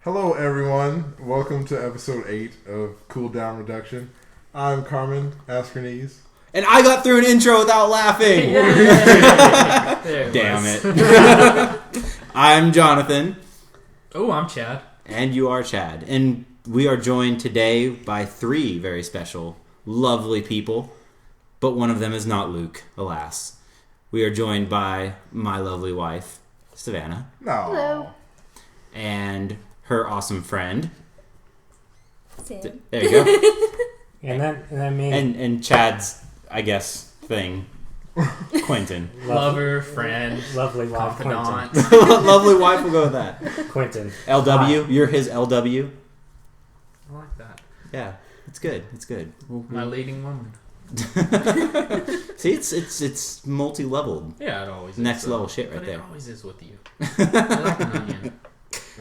Hello, everyone. Welcome to episode 8 of Cooldown Reduction. I'm Carmen Askernes. And I got through an intro without laughing. Damn it. I'm Jonathan. Oh, I'm Chad. And you are Chad. And we are joined today by 3 very special, lovely people. But one of them is not Luke, alas. We are joined by my lovely wife, Savannah. No. Hello. And her awesome friend. Sam. There you go. And then me. And Chad's, I guess, thing. Quinten. Lover, friend, Lovely wife, confidant. Lovely wife, we'll go with that. Quinten. LW, you're his LW. I like that. Yeah, it's good. It's good. My leading woman. See, it's multi-leveled. Yeah, it always is. Next level shit right but there. It always is with you. I like an onion.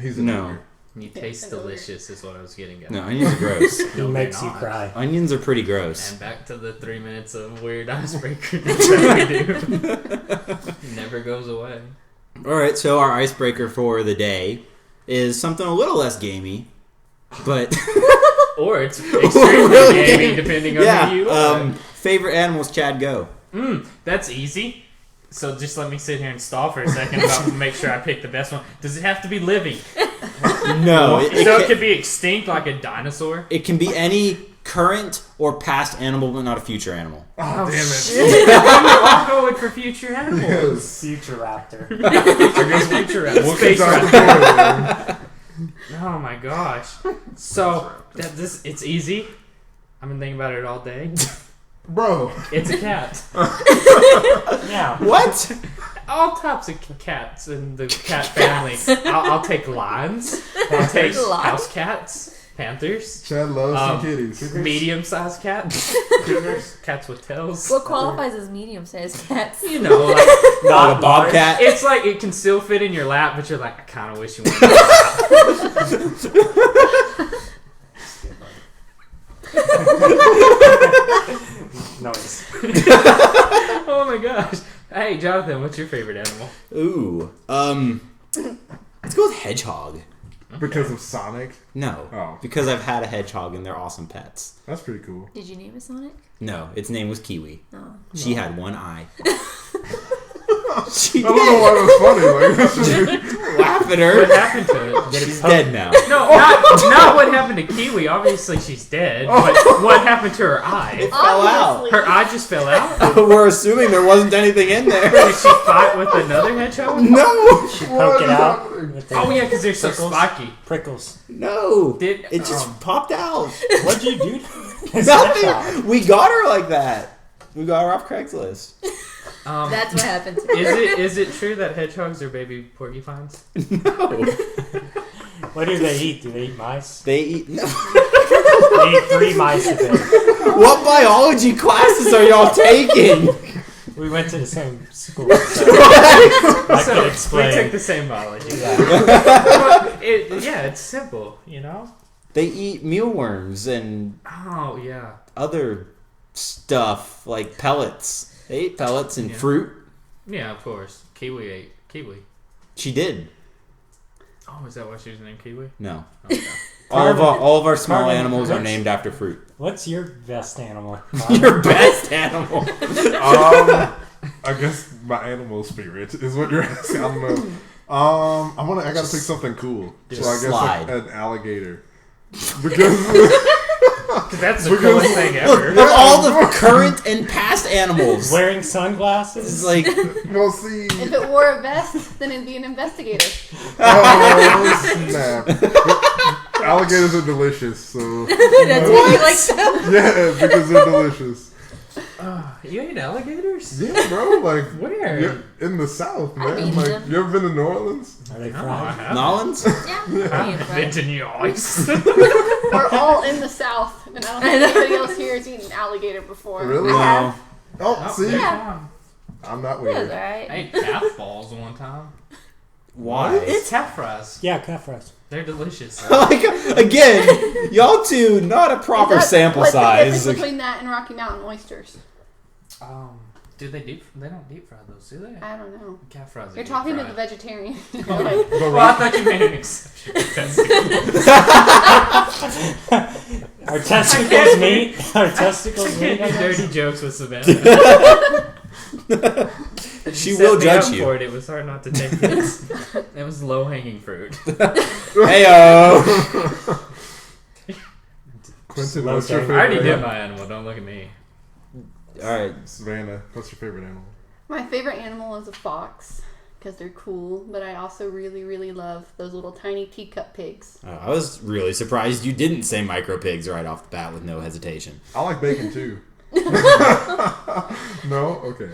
He's a No. You taste delicious is what I was getting at. No, onions are gross. He No, makes they're you not. cry. Onions are pretty gross. And back to the 3 minutes of weird icebreaker that we do. Never goes away. Alright, so our icebreaker for the day is something a little less gamey, but... Or it's extremely Really gaming gamey. depending on Yeah, who you are. favorite animals, Chad, go. That's easy. So just let me sit here and stall for a second about make sure I pick the best one. Does it have to be living? No, It could be extinct like a dinosaur. it can be any current or past animal, but not a future animal. Oh, damn it. I'm going for future animals. Future raptor. I guess future We'll animals. Space keep talking raptor. about it. Oh my gosh. So it's easy. I've been thinking about it all day. Bro. It's a cat. Yeah. What? All types of cats in the cat family. I'll take lions. I'll take house cats. Panthers. Chad loves some kitties. Medium-sized cats. Cats with tails. What qualifies as medium-sized cats? You know, like Not a bobcat. it's like it can still fit in your lap, but you're like, I kind of wish you went. Noise. Oh my gosh! Hey, Jonathan, what's your favorite animal? Ooh. Let's go with hedgehog. Because of Sonic. No. Oh. Because I've had a hedgehog and they're awesome pets. That's pretty cool. Did you name it Sonic? No, its name was Kiwi. Oh. She had one eye. She I don't know why that's funny. Like, that's just, Laugh at What her. happened to it? She's dead now. No, not what happened to Kiwi. Obviously, she's dead. But what happened to her eye? Fell out. Her eye just fell out. We're assuming there wasn't anything in there. Did she fight with another hedgehog? No. She poke it out with the Oh yeah, because they're so Prickles. spiky. prickles. No. Did It just popped out. What'd you do? Nothing. We got her like that. We got her off Craigslist. That's what happened to me. Is it true that hedgehogs are baby porcupines? No. What do they eat? Do they eat mice? They eat. No. They eat 3 mice a day. What biology classes are y'all taking? We went to the same school. So I could We explain. took the same biology. Yeah. It's simple, you know. They eat mealworms and Oh yeah. other stuff like pellets. They ate pellets and Yeah. fruit. Yeah, of course. Kiwi ate kiwi. She did. Oh, is that why she was named Kiwi? No. Okay. All of our small Carmen, animals are what's- named after fruit. What's your best animal? Your best animal. I guess my animal spirit is what you're asking. I don't know. I gotta pick something cool. So I guess slide. like an alligator. Because Because that's the coolest thing ever. Look, of all the current and past animals. Wearing sunglasses? It's like, well, see. If it wore a vest, then it'd be an investigator. Oh snap! Alligators are delicious, so That's why you like them. yeah, because they're delicious. You ate alligators? Yeah, bro. Like Where? you're in the South, I've man. eaten Like them. you ever been to New Orleans? Are they No, I fried? haven't. Nolans? Yeah. Me and I've been Fred. to New Orleans. We're all in the South, and I don't think anybody else here has eaten alligator before. Really? I have. Oh, Oh, see, Yeah. I'm not That was weird. I alright. ate calf balls one time. Why? It's calf fries. Yeah, calf fries. They're delicious. Like, again, y'all two, not a proper What's sample the difference size. between that and Rocky Mountain oysters? Do they don't deep fry those, do they? I don't know. Cat fries. You're talking to the vegetarian. Well, I thought you made an exception. Our testicles meet. Our testicles I meet. can't do dirty jokes with Savannah. She will judge you. For it was hard not to take this. It was low hanging fruit. Heyo. Quinten, what's your I favorite? already did my animal. Don't look at me. All right, Savannah, what's your favorite animal? My favorite animal is a fox because they're cool, but I also really, really love those little tiny teacup pigs. I was really surprised you didn't say micro pigs right off the bat with no hesitation. I like bacon too. No? Okay.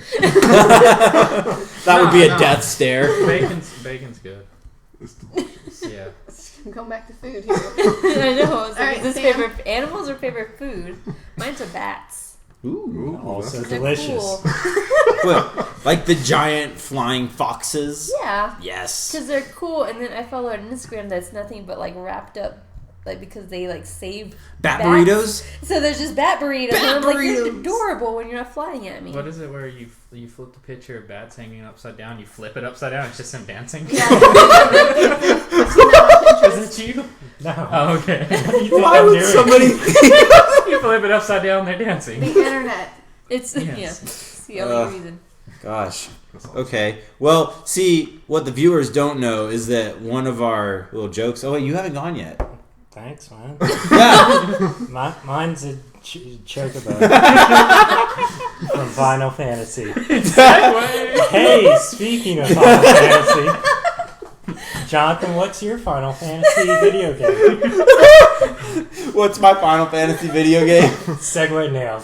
That would be a death stare. Bacon's good. It's delicious. Yeah. I'm going back to food here. I know. It's Alright, like, is this Sam. favorite animals or favorite food? Mine's are bats. Ooh. Also They're delicious. cool. Well, like the giant flying foxes. Yeah. Yes. Because they're cool, and then I follow an Instagram that's nothing but like wrapped up, like because they like save Bat bats. burritos. So there's just bat burritos. Bat and I'm like, you're burritos. adorable when you're not flying at me. What is it where you flip the picture of bats hanging upside down, you flip it upside down, it's just them dancing? Yeah. Is it you? No. Oh, okay. Why would somebody? You flip it upside down, they're dancing. The internet. It's Yes. yeah. It's the only reason. Gosh. That's awesome. Okay. Well, see, what the viewers don't know is that one of our little jokes. Oh wait, you haven't gone yet. Thanks, man. Yeah. Mine's a chocobo from Final Fantasy. Segway. Hey, speaking of Final Fantasy, Jonathan, what's your Final Fantasy video game? What's my Final Fantasy video game? Segway nailed.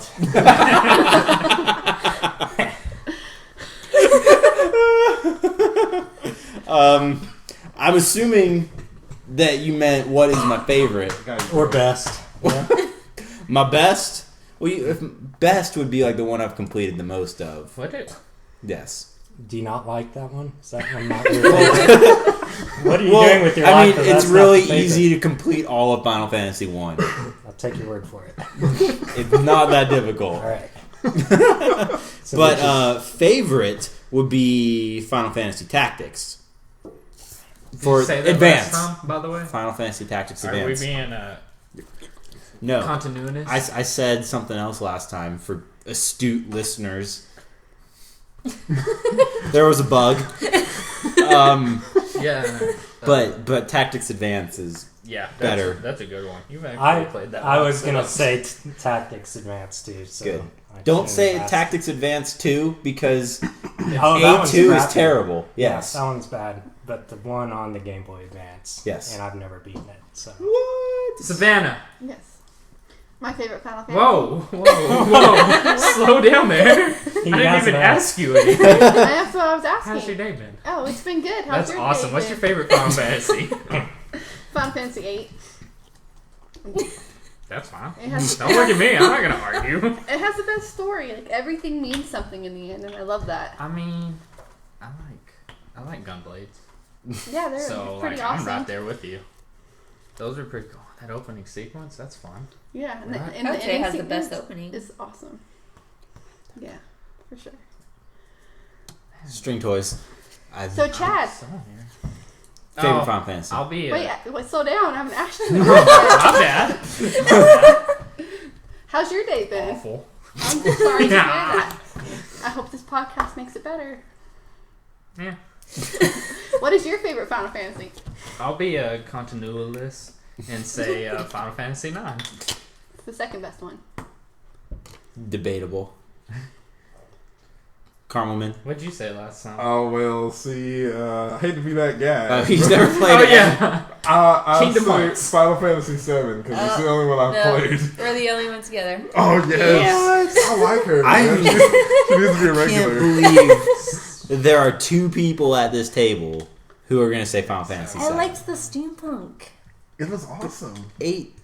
I'm assuming that you meant what is my favorite. Or best. Yeah. My best? Well, if best would be like the one I've completed the most of. What did... Yes. Do you not like that one? Is that one not your favorite? What are you doing with your I life? mean, that it's that's not really the favorite? easy to complete all of Final Fantasy 1. I'll take your word for it. It's not that difficult. All right. So But favorite would be Final Fantasy Tactics. For Say that advanced. last time, by the way? Final Fantasy Tactics Are we Advanced. being No. continuous? I said something else last time for astute listeners. There was a bug. Yeah. But Tactics Advance is Yeah, better. That's a good one. You've actually played that one. I was gonna say Tactics Advanced too. So good. I Don't shouldn't say have asked. Tactics Advance 2 because Oh, that one's A2 is crappy. terrible. Yes, Yes. that one's bad. But the one on the Game Boy Advance. Yes. And I've never beaten it. So What? Savannah. Yes. My favorite Final Fantasy. Whoa. Slow down there. I didn't even ask you anything. That's what I was asking. How's your day been? Oh, it's been good. How's That's your awesome. day What's your been? favorite Final Fantasy? Final Fantasy 8. That's fine. It has, Don't look at me. I'm not going to argue. it has the best story. Like everything means something in the end, and I love that. I mean, I like Gunblades. Yeah, they're So, pretty like, awesome. I'm right there with you. Those are pretty cool. That opening sequence, that's fun. Yeah, and, Right. and I the would say it has the ending best sequence opening. is awesome. Yeah, for sure. String toys. So Chad, Favorite Final Fantasy. I'll be wait, slow down. I'm actually. My bad. How's your day been? Awful. I'm just sorry to hear that. I hope this podcast makes it better. Yeah. What is your favorite Final Fantasy? I'll be a continualist and say Final Fantasy 9. It's the second best one. Debatable. Carmelman. What'd you say last time? Oh, well, see, I hate to be that guy. He's never played Oh, it. yeah. I'd Kingdom say Hearts. Final Fantasy 7 because it's the only one I've No, played. we're the only ones together. Oh, yes. I like her. Man. She needs to be a I can't regular. believe that there are two people at this table who are going to say Final Fantasy I 7. liked the steampunk. It was awesome. 8.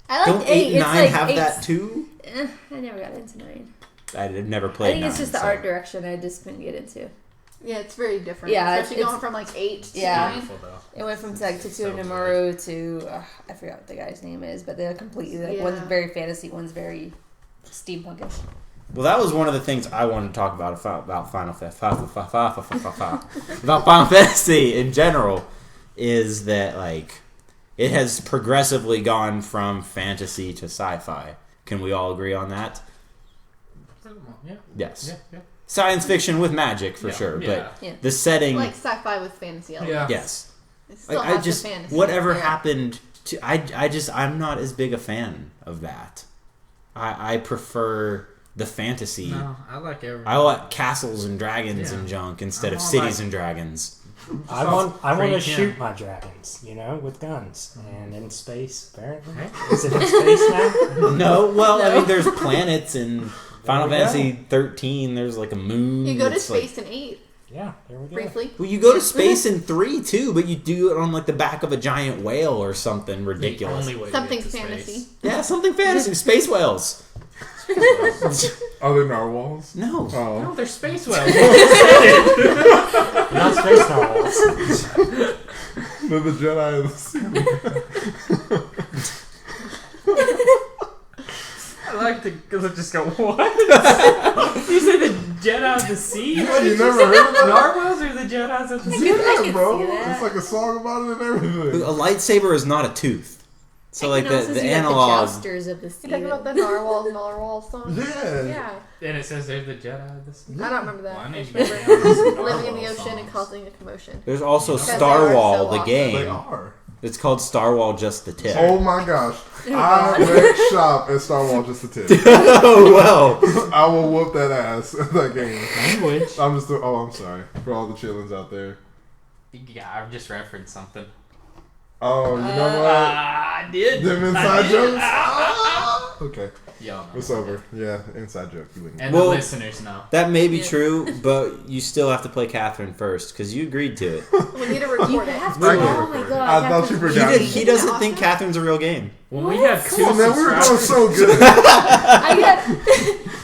I like Don't 8. 8 and 9 like have 8's that too? I never got into 9. I've never I played think 9. it's just the so. art direction I just couldn't get into. Yeah, it's very different. Yeah, especially it's- going from like 8 to Yeah. 9. Beautiful, though. It went from like Tetsuya So Nomura to I forgot what the guy's name is, but they're completely like one's Yeah. very fantasy, one's very steampunkish. Well, that was one of the things I wanted to talk about Final Fantasy in general, is that like it has progressively gone from fantasy to sci-fi. Can we all agree on that? Yeah. Yes. Yeah. Science fiction with magic for sure, but the setting, like sci-fi with fantasy elements. yes. It still Like, has I just the fantasy. whatever happened to I'm not as big a fan of that. I prefer the fantasy. No, I like everything. I like castles and dragons and junk instead of cities like- and dragons. I want to Frank, shoot my dragons, with guns. And in space, apparently. Is it in space now? No, well, I mean, there's planets in Final There we Fantasy 13. There's like a moon. You go to that's, like- space in 8, Yeah, there we go. briefly. Well, you go to space in 3 too, but you do it on like the back of a giant whale or something ridiculous. The only way Something to get to fantasy. space. Yeah, something fantasy. Space whales. Are they narwhals? No. Oh. No, they're space whales. Not space novels. They're the Jedi of the sea. I like to just go, what? You say the Jedi of the sea? You never heard of that? Narwhals are the Jedis of the sea? Yeah, bro. see that. It's like a song about it and everything. A lightsaber is not a tooth. So like the analog. jousters of the sea. You talking about the Narwhals song? Yeah. Yeah. And it says they're the Jedi of the sea. I don't remember that. Well, I I need just to get remember down some living in the Narwhal ocean and songs. causing a commotion. There's also Because Star they are Wall, so the awesome. They game. are. It's called Star Wall Just the Tip. Oh my gosh. I went shop at Star Wars just a tip. Oh, well. I will whoop that ass at that game. Language. I'm sorry. For all the chillins out there. Yeah, I've just referenced something. Oh, you know what? I did. Them I inside did. jokes? Ah! Okay. Y'all know. It's over. Yeah, inside joke. You win. And Well- the listeners know. That may be true, but you still have to play Catherine first because you agreed to it. We need to You record have it. to. Right. Oh my god. I thought you forgot. He doesn't think Catherine's a real game. When we have 2 Oh, man, we were doing subscribers, so good.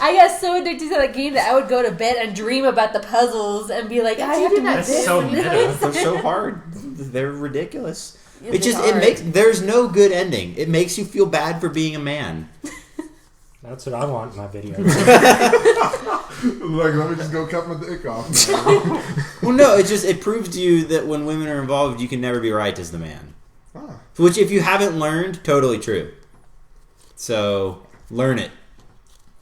I got so addicted to that game that I would go to bed and dream about the puzzles and be like, I have to do that that's too. so meta. They're so hard. They're ridiculous. Yes, There's no good ending. It makes you feel bad for being a man. That's what I want in my video. Like, let me just go cut my dick off. Well, no, it proves to you that when women are involved, you can never be right as the man. Ah. Which, if you haven't learned, totally true. So, learn it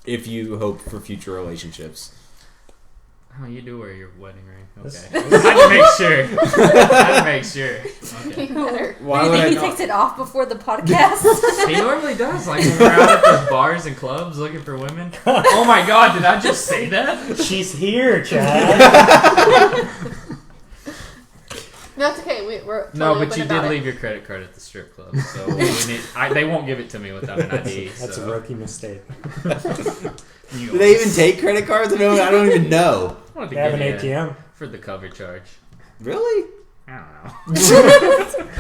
if you hope for future relationships. Oh, you do wear your wedding ring. Okay. This- I had to make sure. Okay. Better. Why Do would you I think he not? takes it off before the podcast? He normally does. Like when we're out at the bars and clubs looking for women. Oh my god, did I just say that? She's here, Chad. No, it's okay. We're totally No, but open you about did it. leave your credit card at the strip club, so they won't give it to me without an ID. That's so. a rookie mistake. Do they even take credit cards? I don't even know. I wanted to They have an get it ATM. for the cover charge. Really? I don't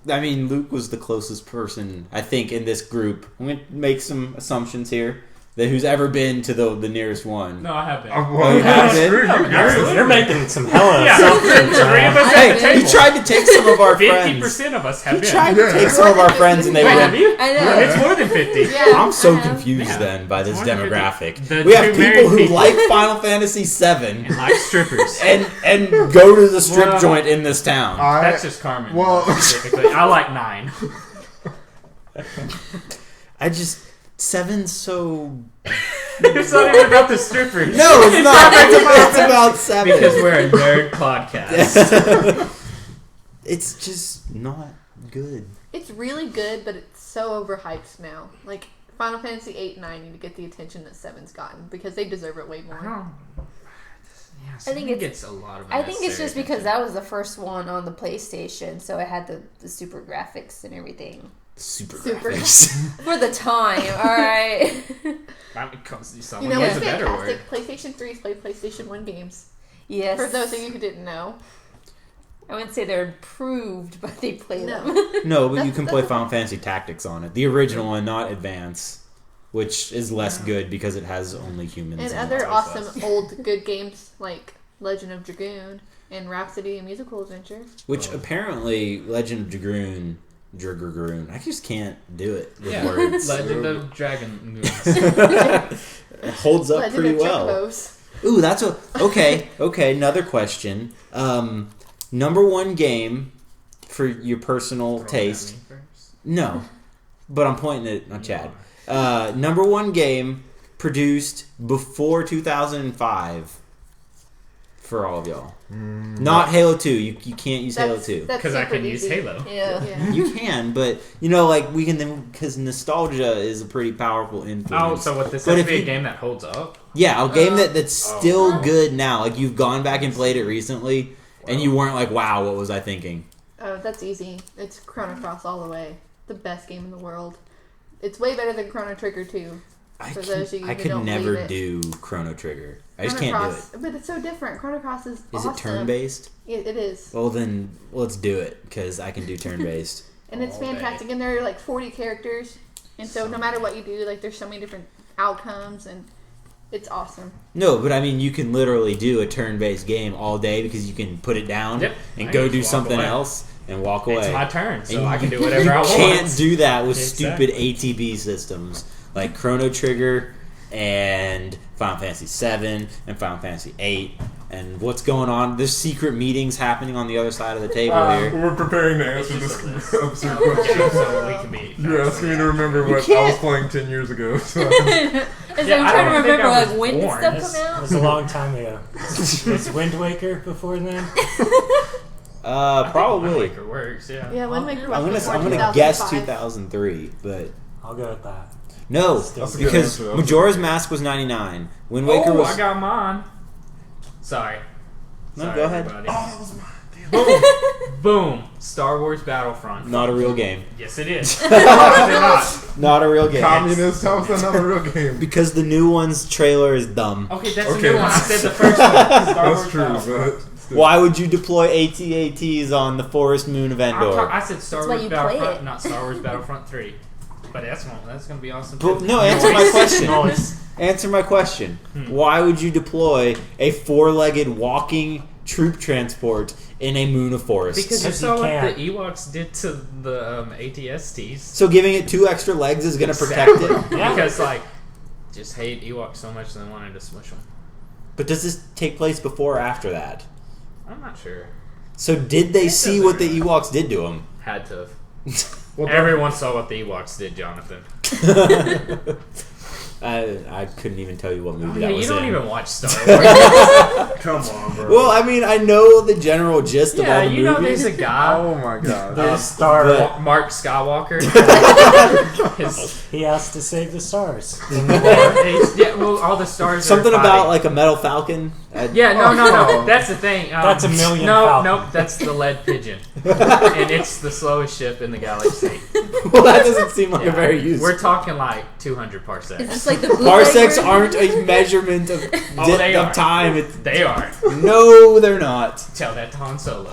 know. I mean, Luke was the closest person, I think, in this group. I'm going to make some assumptions here. That who's ever been to the nearest one. No, I haven't. Oh, you have been? You're making some hella Yeah, assumptions, three of man. us Hey, at the he table. tried to take some of our friends. 50% of us have He been. tried to Yeah. take some of our friends and they Wait, have went. you? I know. It's more than 50. Yeah, I'm so I have. confused Yeah. then by this It's more than demographic. 50. The We have two people married who people. like Final Fantasy VII And like strippers. and go to the strip Well, joint in this town. That's just Carmen. Well- specifically. I like 9. Seven's so. It's not even about the strippers. No, it's not. It's about 7. Because we're a nerd podcast. It's just not good. It's really good, but it's so overhyped now. Like Final Fantasy 8 and 9 need to get the attention that 7's gotten because they deserve it way more. Yeah, I think it it's- gets a lot of. I think it's just unnecessary because attention. that was the first one on the PlayStation, so it had the super graphics and everything. Super Super. graphics. For the time, alright. I mean, someone You know needs what's a better word. fantastic? PlayStation 3's played PlayStation 1 games. Yes. For those of you who didn't know. I wouldn't say they're improved, but they play No. them. No, but you That's- can play Final Fantasy Tactics on it. The original one, not Advance, which is less good because it has only humans. And in other it. awesome old good games like Legend of Dragoon and Rhapsody, a musical adventure. Which apparently Legend of Dragoon Dragoon. I just can't do it with Yeah, words. Legend of Dragon Moons. It holds up Legend pretty of well. Chocobos. Ooh, that's okay. Another question. Number one game for your personal taste. No, but I'm pointing at not Chad. Number one game produced before 2005 for all of y'all. Not Halo 2. You can't use Halo 2. Because I can use Halo. Yeah. You can, but like we can then, because nostalgia is a pretty powerful influence. Oh, so what this But has if to be a you- game that holds up? Yeah, a game that's still good now. Like you've gone back and played it recently, and you weren't like, "Wow, what was I thinking?" Oh, that's easy. It's Chrono Cross all the way. The best game in the world. It's way better than Chrono Trigger 2. I For those of you I who could don't never believe it. do Chrono Trigger. I just Chrono can't Cross, do But it's so different. Chrono Cross is it. Is awesome. it turn based? It is. Well, then let's do it because I can do turn based. And it's all day. fantastic. And there are like 40 characters. And so no matter what you do, like there's so many different outcomes. And it's awesome. No, but I mean, you can literally do a turn based game all day because you can put it down Yep. and I go can do just walk something away. else and walk away. It's my turn, so And I can you- do whatever I want. You can't do that with Exactly. stupid ATB systems like Chrono Trigger and Final Fantasy VII and Final Fantasy VIII. And what's going on? There's secret meetings happening on the other side of the table here. We're preparing to It's answer just this a absurd Oh, question. so we can be. You're asking me to remember what I was can't. playing 10 years ago. So. And so Yeah, I'm I trying to don't think remember I was like when did born. stuff It come out. was a long time ago. Was Wind Waker before then? Probably. Waker works, yeah. Yeah, Wind Waker I'm was gonna before guess 2005. 2003, but I'll go with that. no, That's a good because answer. Majora's Mask was 99. Wind Waker Oh, was. I got mine. Sorry. No, Sorry, go ahead. everybody. Oh, that was mine. Boom! Boom! Star Wars Battlefront. Not a real game. Yes, it is. Why is it not? Not a real game. Communist, how is that not a real game? Because the new one's trailer is dumb. Okay, that's Okay. a new one. I said the first one. Star That's Wars true, Battlefront. but still. Why would you deploy AT-ATs on the forest moon of Endor? I said Star That's why Wars you play Battlefront, it. not Star Wars Battlefront 3. But that's gonna be awesome. But too. no, answer my question. Noise. Answer my question. Why would you deploy a four-legged walking troop transport in a moon of forests? Because you Because you saw what can't. the Ewoks did to the ATSTs. So giving it 2 extra legs is going to protect it. Yeah. Because just hate Ewoks so much they wanted to smush them. But does this take place before or after that? I'm not sure. So did they see doesn't what the really- Ewoks did to him? Had to. Well, Everyone saw what the Ewoks did, Jonathan. I couldn't even tell you what movie Yeah, that you was don't in. even watch Star Wars. come on, bro. Well, I mean, I know the general gist of all Yeah, the you know movies. there's a guy, oh my god. The star. but- Mark Skywalker. His, He has to save the stars. yeah, well, all the stars. Something are about fighting. like a metal falcon. Yeah, no. Oh. That's the thing. That's a million No, Falcon. nope. That's the lead pigeon, and it's the slowest ship in the galaxy. Well, that doesn't seem like a Yeah. very useful. We're talking like 200 Is parsecs. this like the blue Parsecs version? aren't a measurement of, Oh, they of are. time. It's, They are. no, they're not. Tell that to Han Solo.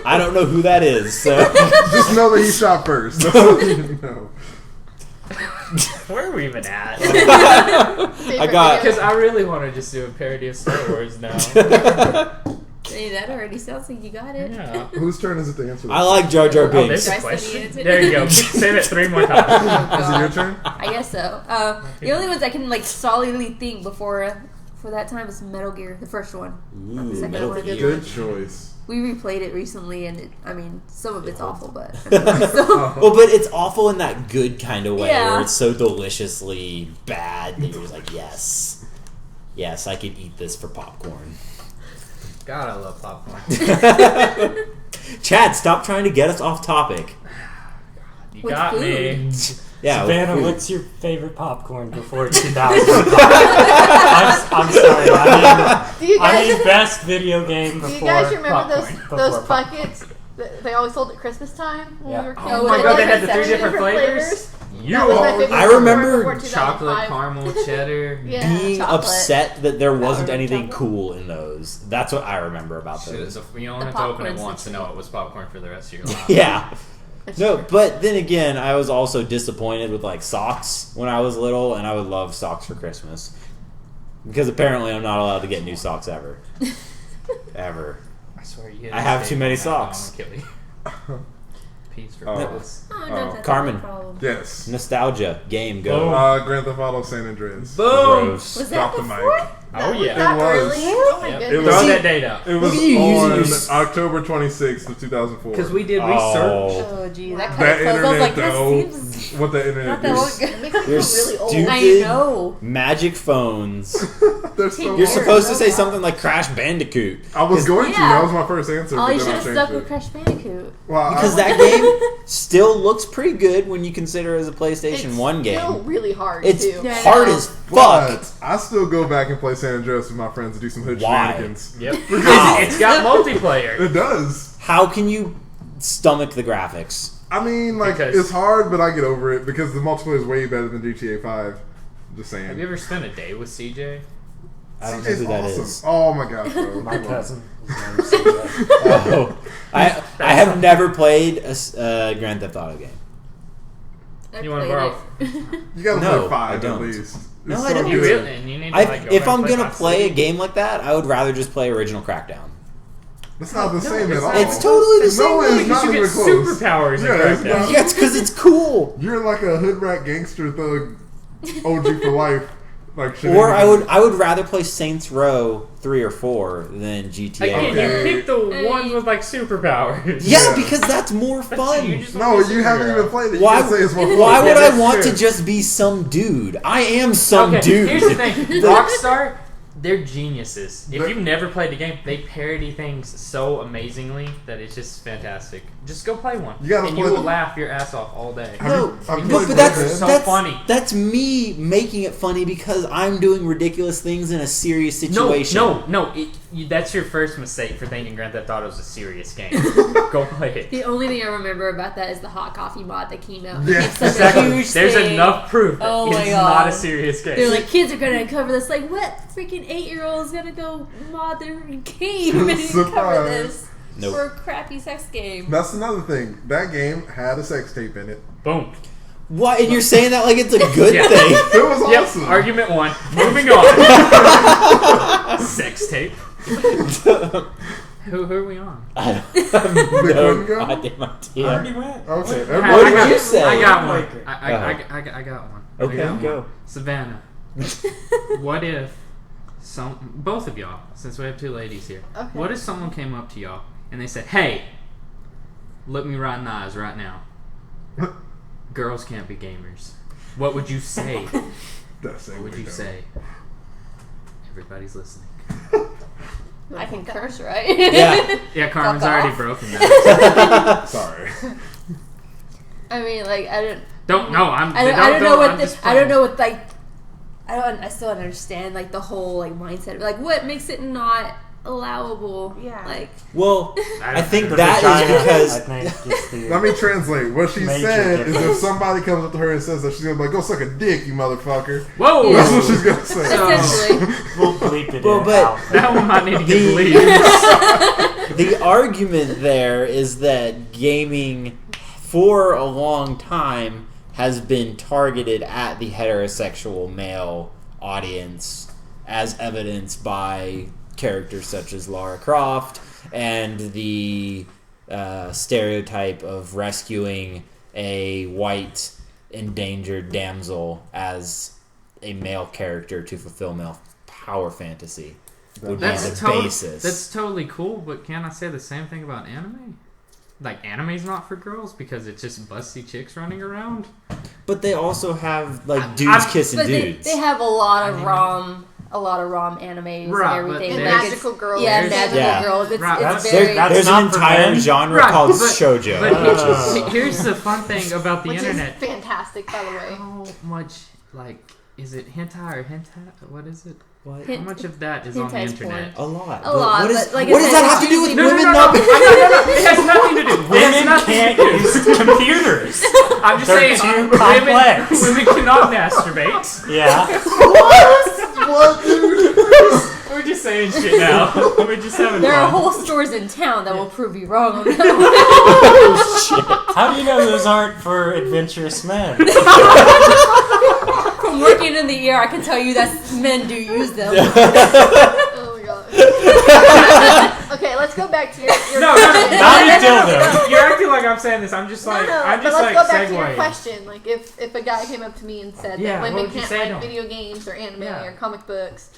I don't know who that is. So Just know that he shot first. That's all you need to know. Where are we even at? Favorite got- video. Because I really want to just do a parody of Star Wars now. Hey, that already sounds like you got it. Yeah. Whose turn is it to answer this? I like Jar Jar Oh, Binks. there's a Did I say the question. answer? There you go. Say it 3 more times. Oh, Is it your God. turn? I guess so. The only ones I can like solidly think before for that time is Metal Gear, the first one. Ooh, Second Metal one. Gear. Good choice. We replayed it recently, and some of it's awful, but so, Well, but it's awful in that good kind of way, Yeah. where it's so deliciously bad that you're just like, yes, I could eat this for popcorn. God, I love popcorn. Chad, stop trying to get us off topic. You With got me. Yeah, Savannah, food. what's your favorite popcorn before 2005? I'm sorry. Do you I guys, mean best video game do you before guys remember popcorn. those Before buckets that they always sold at Christmas time when Yeah. we were kids? Oh my God, they had the Seven 3 different flavors? You That was my are favorite I popcorn remember before chocolate, 2005. caramel, cheddar. Yeah. being chocolate. upset that there wasn't Powdered anything chocolate. cool in those. That's what I remember about Shit, those. so you only The have to open it popcorn's once to know it was popcorn for the rest of your life. Yeah. That's No, true. but then again, I was also disappointed with like socks when I was little, and I would love socks for Christmas because apparently I'm not allowed to get new socks ever. Ever. I swear you. I have too many socks. I'm gonna kill you. Peace. for Oh. girls. Oh, no, that's Carmen. not a problem. Yes. Nostalgia game go. Boom. Grand Theft Auto San Andreas. Boom! Gross. Was Drop that the before? mic. Oh yeah. That It was. early? Oh my Yep. goodness. It was- Throw See- that date up. It was Look at you on using your October 26th of 2004. Because we did Oh. research. Oh, geez, that Wow. kind That of close. I was like, internet, that though. seems What the not internet that long is. It makes me feel You're really old. stupid. I know. Magic phones. They're so You're Weird. supposed to say Roblox. something like Crash Bandicoot. I was going to. Yeah. That was my first answer. Oh, but you then should I have changed stuck it. with Crash Bandicoot. Well, Because that game still looks pretty good when you consider it as a PlayStation 1 It's still game. really hard It's too. Yeah, I hard know. as fuck. But I still go back and play San Andreas with my friends and do some hood Why? shenanigans. Yep. How? It's got multiplayer. It does. How can you stomach the graphics? I mean, like, Because- it's hard, but I get over it because the multiplayer is way better than GTA 5. Just saying. Have you ever spent a day with CJ? I don't know CJ's who that awesome. is. Oh my gosh, bro. My Come on. cousin. His name's CJ. Oh. I have never played a Grand Theft Auto game. I You wanna played borrow? it. You gotta No, play 5 I don't. at least. No, It's I so don't. You good. really? And you need to like go If back I'm and gonna Vice play a City. game like that, I would rather just play original Crackdown. It's not the same it's at all. not. It's totally the No, same. it's Because not you even get close. superpowers in Yeah, it's Crackdown. not. Yeah, it's because it's cool. You're like a hood rat gangster thug, OG for life. Like shit. Or I would rather play Saints Row 3 or 4 than GTA. Again, Okay. you pick the ones with like superpowers. Yeah, Yeah. because that's more fun. You just No, want to be you a haven't superhero. even played it. You Why, can't say it's more fun. why would Yeah, I that's want true. to just be some dude? I am some Okay, dude. here's the thing. Rockstar, they're geniuses. If They're- you've never played the game, they parody things so amazingly that it's just fantastic. Just go play one. You gotta and play you will the- laugh your ass off all day. No, I've but played that's, Red Dead. So that's funny. That's me making it funny because I'm doing ridiculous things in a serious situation. No. That's your first mistake for thinking Grand Theft Auto is a serious game. Go play it. The only thing I remember about that is the hot coffee mod that came out. Yeah. It's such Exactly. a huge There's thing. enough proof that Oh my it's God. not a serious game. They're like, kids are gonna uncover this. Like, what freaking 8-year-old is gonna go mod their game and Surprise. cover this Nope. for a crappy sex game? That's another thing. That game had a sex tape in it. Boom. What? And you're saying that like it's a good Yeah. thing? It was Yep. awesome. Argument 1. Moving on. Sex tape. Who are we on? I don't They couldn't go? goddamn I idea. already went. Okay. What I did got- you say? I got one. Like- I got one. I Okay, got go. one. Savannah, what if both of y'all, since we have two ladies here, Okay. what if someone came up to y'all and they said, "Hey, look me right in the eyes right now. Girls can't be gamers." What would you say? That's What would you say? Everybody's listening. I can curse, right? Yeah. Yeah, Carmen's Fuck already off. broken that. Sorry. I mean, like, I don't. Don't no, I'm. I don't know what I'm the, just I don't playing. know what like I still don't understand like the whole like mindset like what makes it not allowable. Yeah. Like Well, I think The that vagina, is because I think it's the Let me translate. What she Major said is if difference. somebody comes up to her and says that, she's gonna be like, "Go suck a dick, you motherfucker." Whoa! That's what she's gonna say. essentially. we'll bleep it Well, in. but- out. That one might need to get The- believed. the argument there is that gaming for a long time has been targeted at the heterosexual male audience, as evidenced by characters such as Lara Croft and the stereotype of rescuing a white endangered damsel as a male character to fulfill male power fantasy would be That's the basis. That's totally cool, but can I say the same thing about anime? Like anime's not for girls because it's just busty chicks running around. But they also have like I- dudes I- kissing But dudes. they have a lot of I mean- rom animes Right, and but everything. And there's- Like, magical girls. yeah, There's- magical Yeah. girls. It's, Right, it's that's- very that's There's not an for entire men. genre Right, called but- shoujo. But here's the fun thing about the Which internet. is fantastic, by the way. How much like is it hentai or hentai? What is it? What? How much of that is on the Hentai's internet? A lot. A lot, What, is, but, like, what it's does that like have to do with usually- women no. not? No. It has nothing to do. It has Women nothing can't to do. use computers. I'm just They're saying, too complex. women cannot masturbate. Yeah. What, dude? We're just saying shit now. We're just having There are fun. whole stores in town that will prove you wrong on that How do you know those aren't for adventurous men? one. From working in the ER, I can tell you that men do use them. Oh my god. Okay, let's go back to your No, dildo. You're acting like I'm saying this. I'm just like, I'm but just let's like go back to your segueing. question. Like, if a guy came up to me and said Yeah, that what women would you can't say to like him? video games or anime Yeah. or comic books,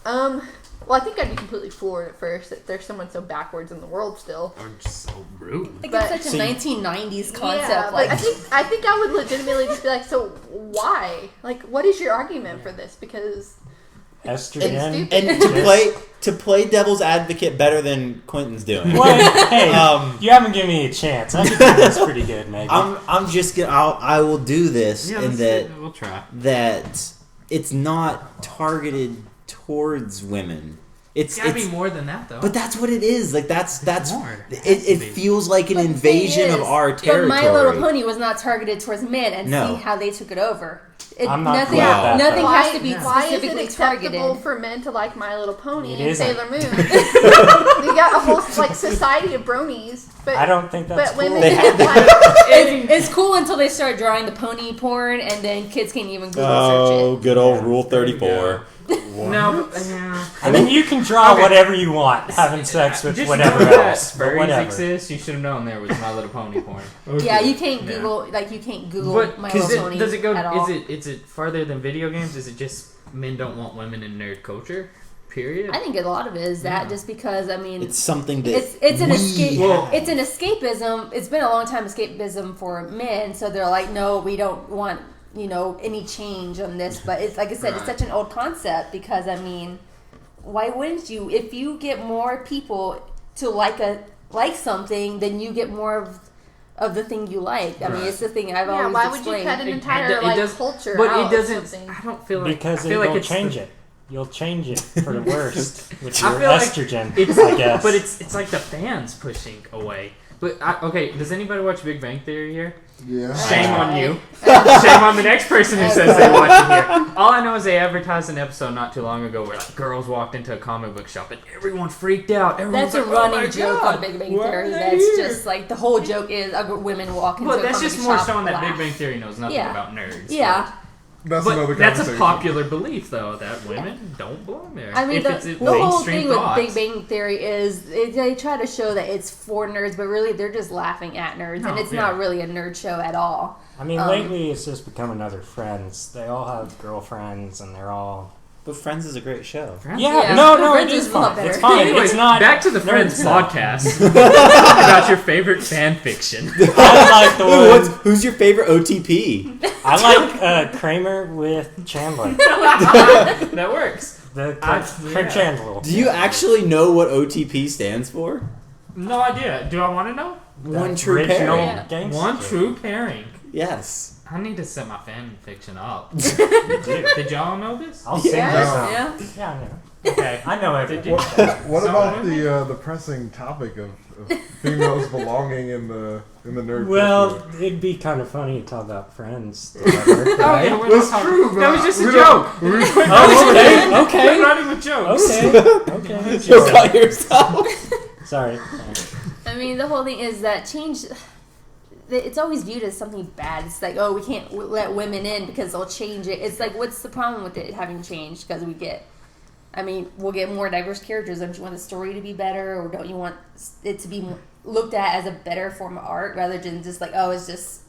well, I think I'd be completely floored at first that there's someone so backwards in the world still. Or just so rude. I think But- it's such a 1990s concept. Yeah, like, but I think I would legitimately just be like, so why? Like, what is your argument for this? Because Estrogen. stupid. And to play devil's advocate better than Quinten's doing. What? Hey, Um, you haven't given me a chance. I think that's pretty good, maybe. I'm just gonna. I will do this Yeah, in that we'll try. that it's not targeted towards women. It's gotta be more than that, though. But that's what it is. Like that's more. It has it to be. feels like an but the invasion thing of is, our territory. But My Little Pony was not targeted towards men, and No. see how they took it over. I'm not nothing cool with that, nothing though. has to be Why is it specifically acceptable targeted. for men to like My Little Pony It and isn't. Sailor Moon? You got a whole like society of bronies, but I don't think that's but cool. women They can't had like. It's cool until they start drawing the pony porn, and then kids can't even Google Oh, search good old Rule 34. No, but, I mean, you can draw Okay. whatever you want, having sex with just whatever know that else. But furries whatever. exist. You should have known there was My Little Pony porn. it. Yeah, you can't Yeah. Google you can't Google But My does Little Pony. it go? at all. Is it further than video games? Is it just men don't want women in nerd culture? Period. I think a lot of it is that Yeah. just because It's something that it's an we escape. have. It's an escapism. It's been a long time escapism for men, so they're like, no, we don't want any change on this. But it's like I said, it's Right. such an old concept because I mean, why wouldn't you? If you get more people to like something, then you get more of the thing you like. I mean, Right. it's the thing I've Yeah, always why would you explained. cut an It entire does- culture but out it of doesn't. something? I don't feel like Because I feel it like will it's change it. You'll change it for the worst with I your feel like estrogen, It's, I guess. but it's like the fans pushing away. But okay, does anybody watch Big Bang Theory here? Yeah. Shame on you. Shame on the next person who says they watch it here. All I know is they advertised an episode not too long ago where like girls walked into a comic book shop and everyone freaked out. Everyone's That's a like, running oh my joke God, on Big Bang why are Theory. they That's here? just like the whole joke is women walk into Well, a that's comic just more shop showing that laugh. Big Bang Theory knows nothing Yeah. about nerds. Yeah. That's But another that's a conversation. popular belief, though, that women don't belong there. I mean, if it's the whole mainstream thing thoughts. with Big Bang Theory is they try to show that it's for nerds, but really they're just laughing at nerds, No, and it's yeah. not really a nerd show at all. I mean, lately it's just become another Friends. They all have girlfriends, and they're all. But Friends is a great show. Friends? Yeah, Yeah. no, Friends it is is a lot fine. better. It's fine. Anyway, It's not. back to the nerds Friends stuff. podcast about your favorite fan fiction. I like the Ooh, one. who's your favorite OTP? I like Kramer with Chandler. That works. The yeah. Chandler. Do you actually know what OTP stands for? No idea. Do I want to know? One true Original pairing. Yeah. gangster. One true pairing. Yes. I need to set my fan fiction up. Dude, Did y'all know this? I'll sing Yeah. this out. Yeah. Yeah, I know. Okay. I know everything. Did you? What So about women? the pressing topic of females belonging in the nerd Well, culture? it'd be kind of funny to talk about friends together, Oh, yeah, right? we're That's not talking- true, but That was just a we joke. don't- Okay, We're okay, not even jokes. okay. You'll cut yourself. Sorry. I mean, the whole thing is that change. It's always viewed as something bad. It's like, oh, we can't let women in because they'll change it. It's like, what's the problem with it having changed? Because we'll get more diverse characters. Don't you want the story to be better, or don't you want it to be looked at as a better form of art rather than just like, oh, it's just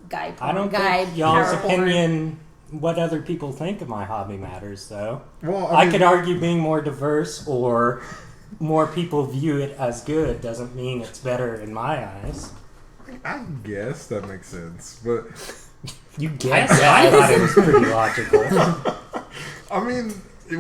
guy porn, I don't guy think y'all's power porn. opinion, what other people think of my hobby matters, though. Well, I mean, could argue being more diverse or more people view it as good doesn't mean it's better in my eyes. I guess that makes sense, but You guess? I thought it was pretty logical. I mean,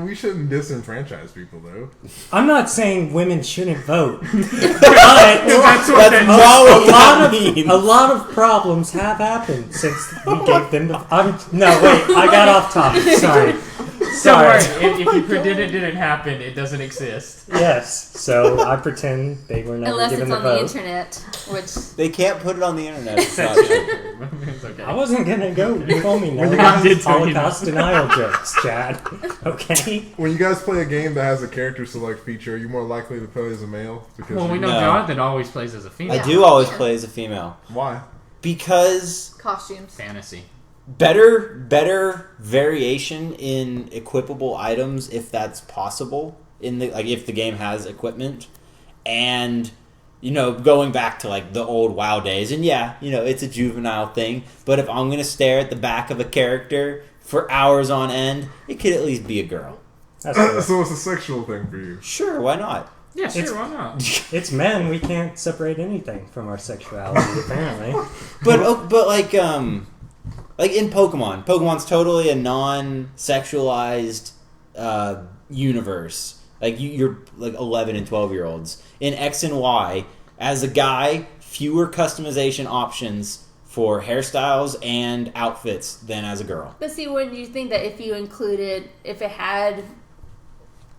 we shouldn't disenfranchise people, though. I'm not saying women shouldn't vote, but That's what That's that not what a lot that of means. a lot of problems have happened since we gave them the. No, wait, I got off topic. Sorry. Don't worry. If you pretend it didn't happen, it doesn't exist. Yes, so I pretend they were never Unless given it's the on vote. the internet, which They can't put it on the internet. It's not That's true. true. It's okay. I wasn't gonna go. You told me no. Well, you guys did tell me Holocaust denial jokes, Chad. Okay. When you guys play a game that has a character select feature, are you more likely to play as a male? Because Well, we know No. Jonathan always plays as a female. I do always play as a female Why? because Costumes. Fantasy. better variation in equipable items if that's possible if the game has equipment, and going back to like the old WoW days, and it's a juvenile thing, but if I'm gonna stare at the back of a character for hours on end, it could at least be a girl. That's cool. So it's a sexual thing for you. Sure, why not? Yeah, sure, why not? It's men. We can't separate anything from our sexuality, apparently. But like in Pokemon's totally a non-sexualized universe. Like you're like 11 and 12-year-olds. In X and Y, as a guy, fewer customization options for hairstyles and outfits than as a girl. But see, wouldn't you think that if it had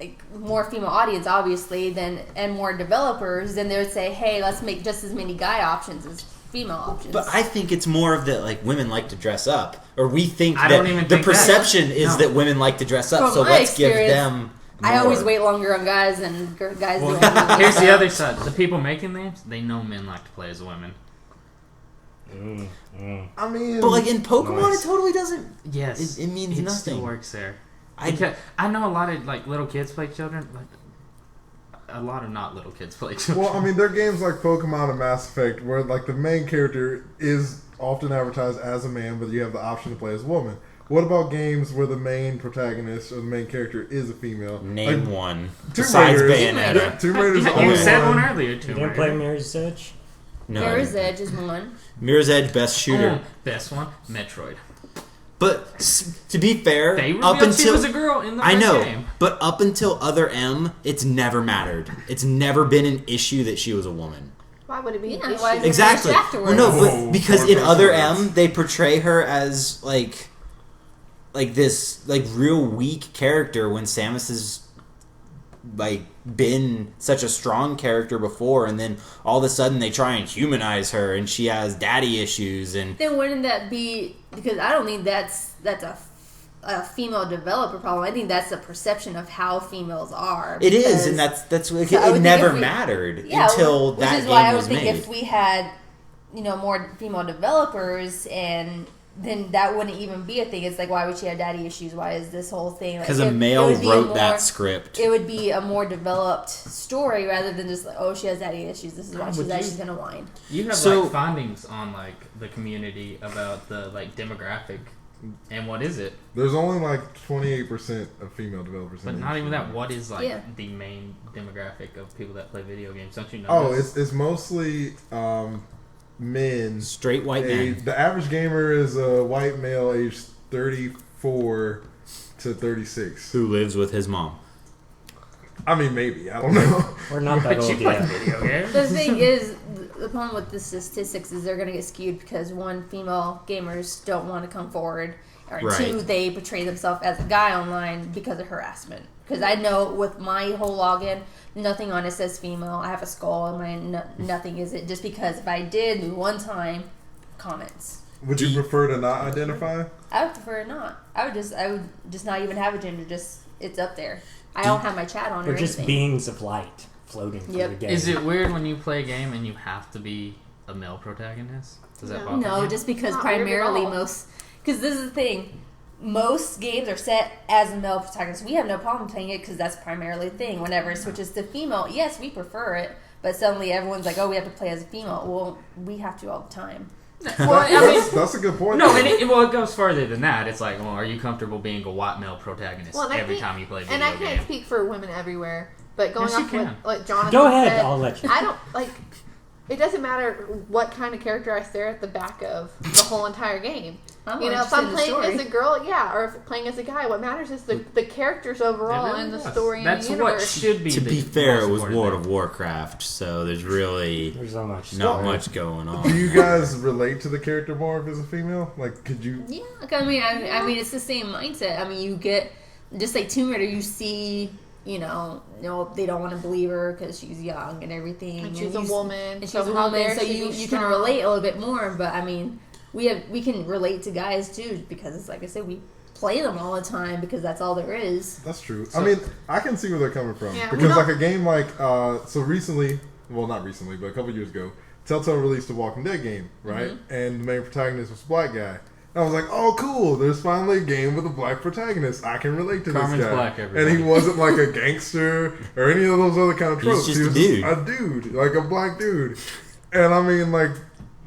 like more female audience, obviously, and more developers, then they would say, hey, let's make just as many guy options as female options. But I think it's more of that, like, women like to dress up, or we think I that don't even the think perception is that women like to dress up. From So my let's give experience, them. I always more. wait longer on guys than guys do. Here's the other side. The people making names, they know men like to play as women. I mean, But like in Pokemon, Nice. it totally doesn't. Yes, It means it nothing. still works there. Because I know a lot of like little kids play children, but a lot of not little kids play children. well, I mean, there are games like Pokemon and Mass Effect where like the main character is often advertised as a man, but you have the option to play as a woman. What about games where the main protagonist or the main character is a female? Name Like, one Tomb besides Raiders. Bayonetta. Tomb Raider's the you only said one. one earlier, You too. didn't play Mirror's Edge? No, Mirror's Edge is one. Mirror's Edge, best shooter. Best one, Metroid. But to be fair, They up revealed she until was a girl in the I first know, game. but up until Other M, it's never mattered. It's never been an issue that she was a woman. Why would it be Yeah, an issue? why is it- Exactly. Afterwards. Well, no, Whoa, but because far in from Other that. M, they portray her as like this like real weak character when Samus has like been such a strong character before, and then all of a sudden they try and humanize her, and she has daddy issues, and Then wouldn't that be, because I don't think that's a female developer problem. I think that's a perception of how females are. it is, because- and that's like, So I would it think never if we- mattered Yeah, until which that is why game I would was think made. if we had, more female developers, and then that wouldn't even be a thing. It's like, why would she have daddy issues? Why is this whole thing? Because like, a male would be wrote that script. It would be a more developed story rather than just like, oh, she has daddy issues. This is why Would she's gonna whine. You have So- like findings on like the community about the like demographic, and what is it? There's only like 28% of female developers. But in not the even that. industry. What is like Yeah. the main demographic of people that play video games? Don't you know? Oh, this? it's mostly men. Straight white men. The average gamer is a white male aged 34 to 36. Who lives with his mom. I mean, maybe. I don't know. We're not that But you old play yet. video games. The thing is, the problem with the statistics is they're going to get skewed because, one, female gamers don't want to come forward, or Right. two, they portray themselves as a guy online because of harassment. Because I know with my whole login, nothing on it says female. I have a skull and my nothing is it. Just because if I did one time, comments. Would you prefer to not identify? I would prefer not. I would just not even have a gender. Just it's up there. I don't have my chat on They're or just anything. beings of light floating through Yep. the game. Is it weird when you play a game and you have to be a male protagonist? Does that bother No, you? just because Not weird at primarily all. because this is the thing. Most games are set as a male protagonist. We have no problem playing it because that's primarily the thing. Whenever it switches to female, yes, we prefer it. But suddenly everyone's like, oh, we have to play as a female. Well, we have to all the time. Well, I mean, That's a good point. no, and it goes further than that. It's like, well, are you comfortable being a white male protagonist Well, and I every think- time you play a video And I game? can't speak for women everywhere, but going Yes, you off what can. like Jonathan Go ahead, said, I'll let you. I don't like. It doesn't matter what kind of character I stare at the back of the whole entire game. I'm You more know, if interested I'm in the playing story. as a girl, yeah, or if playing as a guy, what matters is the characters overall It really and the does. story That's and the what universe. should be. To the be fair, most it was important World thing. of Warcraft, so there's really There's so much. not story. much going Do on. you guys relate to the character more if it's a female? Like, could you? Yeah, I mean, it's the same mindset. I mean, you get just like Tomb Raider. You see, no, they don't want to believe her because she's young and everything. And she's you a woman, and she's so a how woman, dare so she you be can strong? relate a little bit more. But I mean, we can relate to guys too because it's like I said, we play them all the time because that's all there is. That's true. I mean, I can see where they're coming from Yeah, because we like a game like so recently, well, not recently, but a couple years ago, Telltale released a Walking Dead game, right? And the main protagonist was a black guy. I was like, oh, cool. There's finally a game with a black protagonist. I can relate to Carmen's this guy. black, everybody. And he wasn't like a gangster or any of those other kind of tropes. He's He just was a dude. a dude, like a black dude. And I mean, like,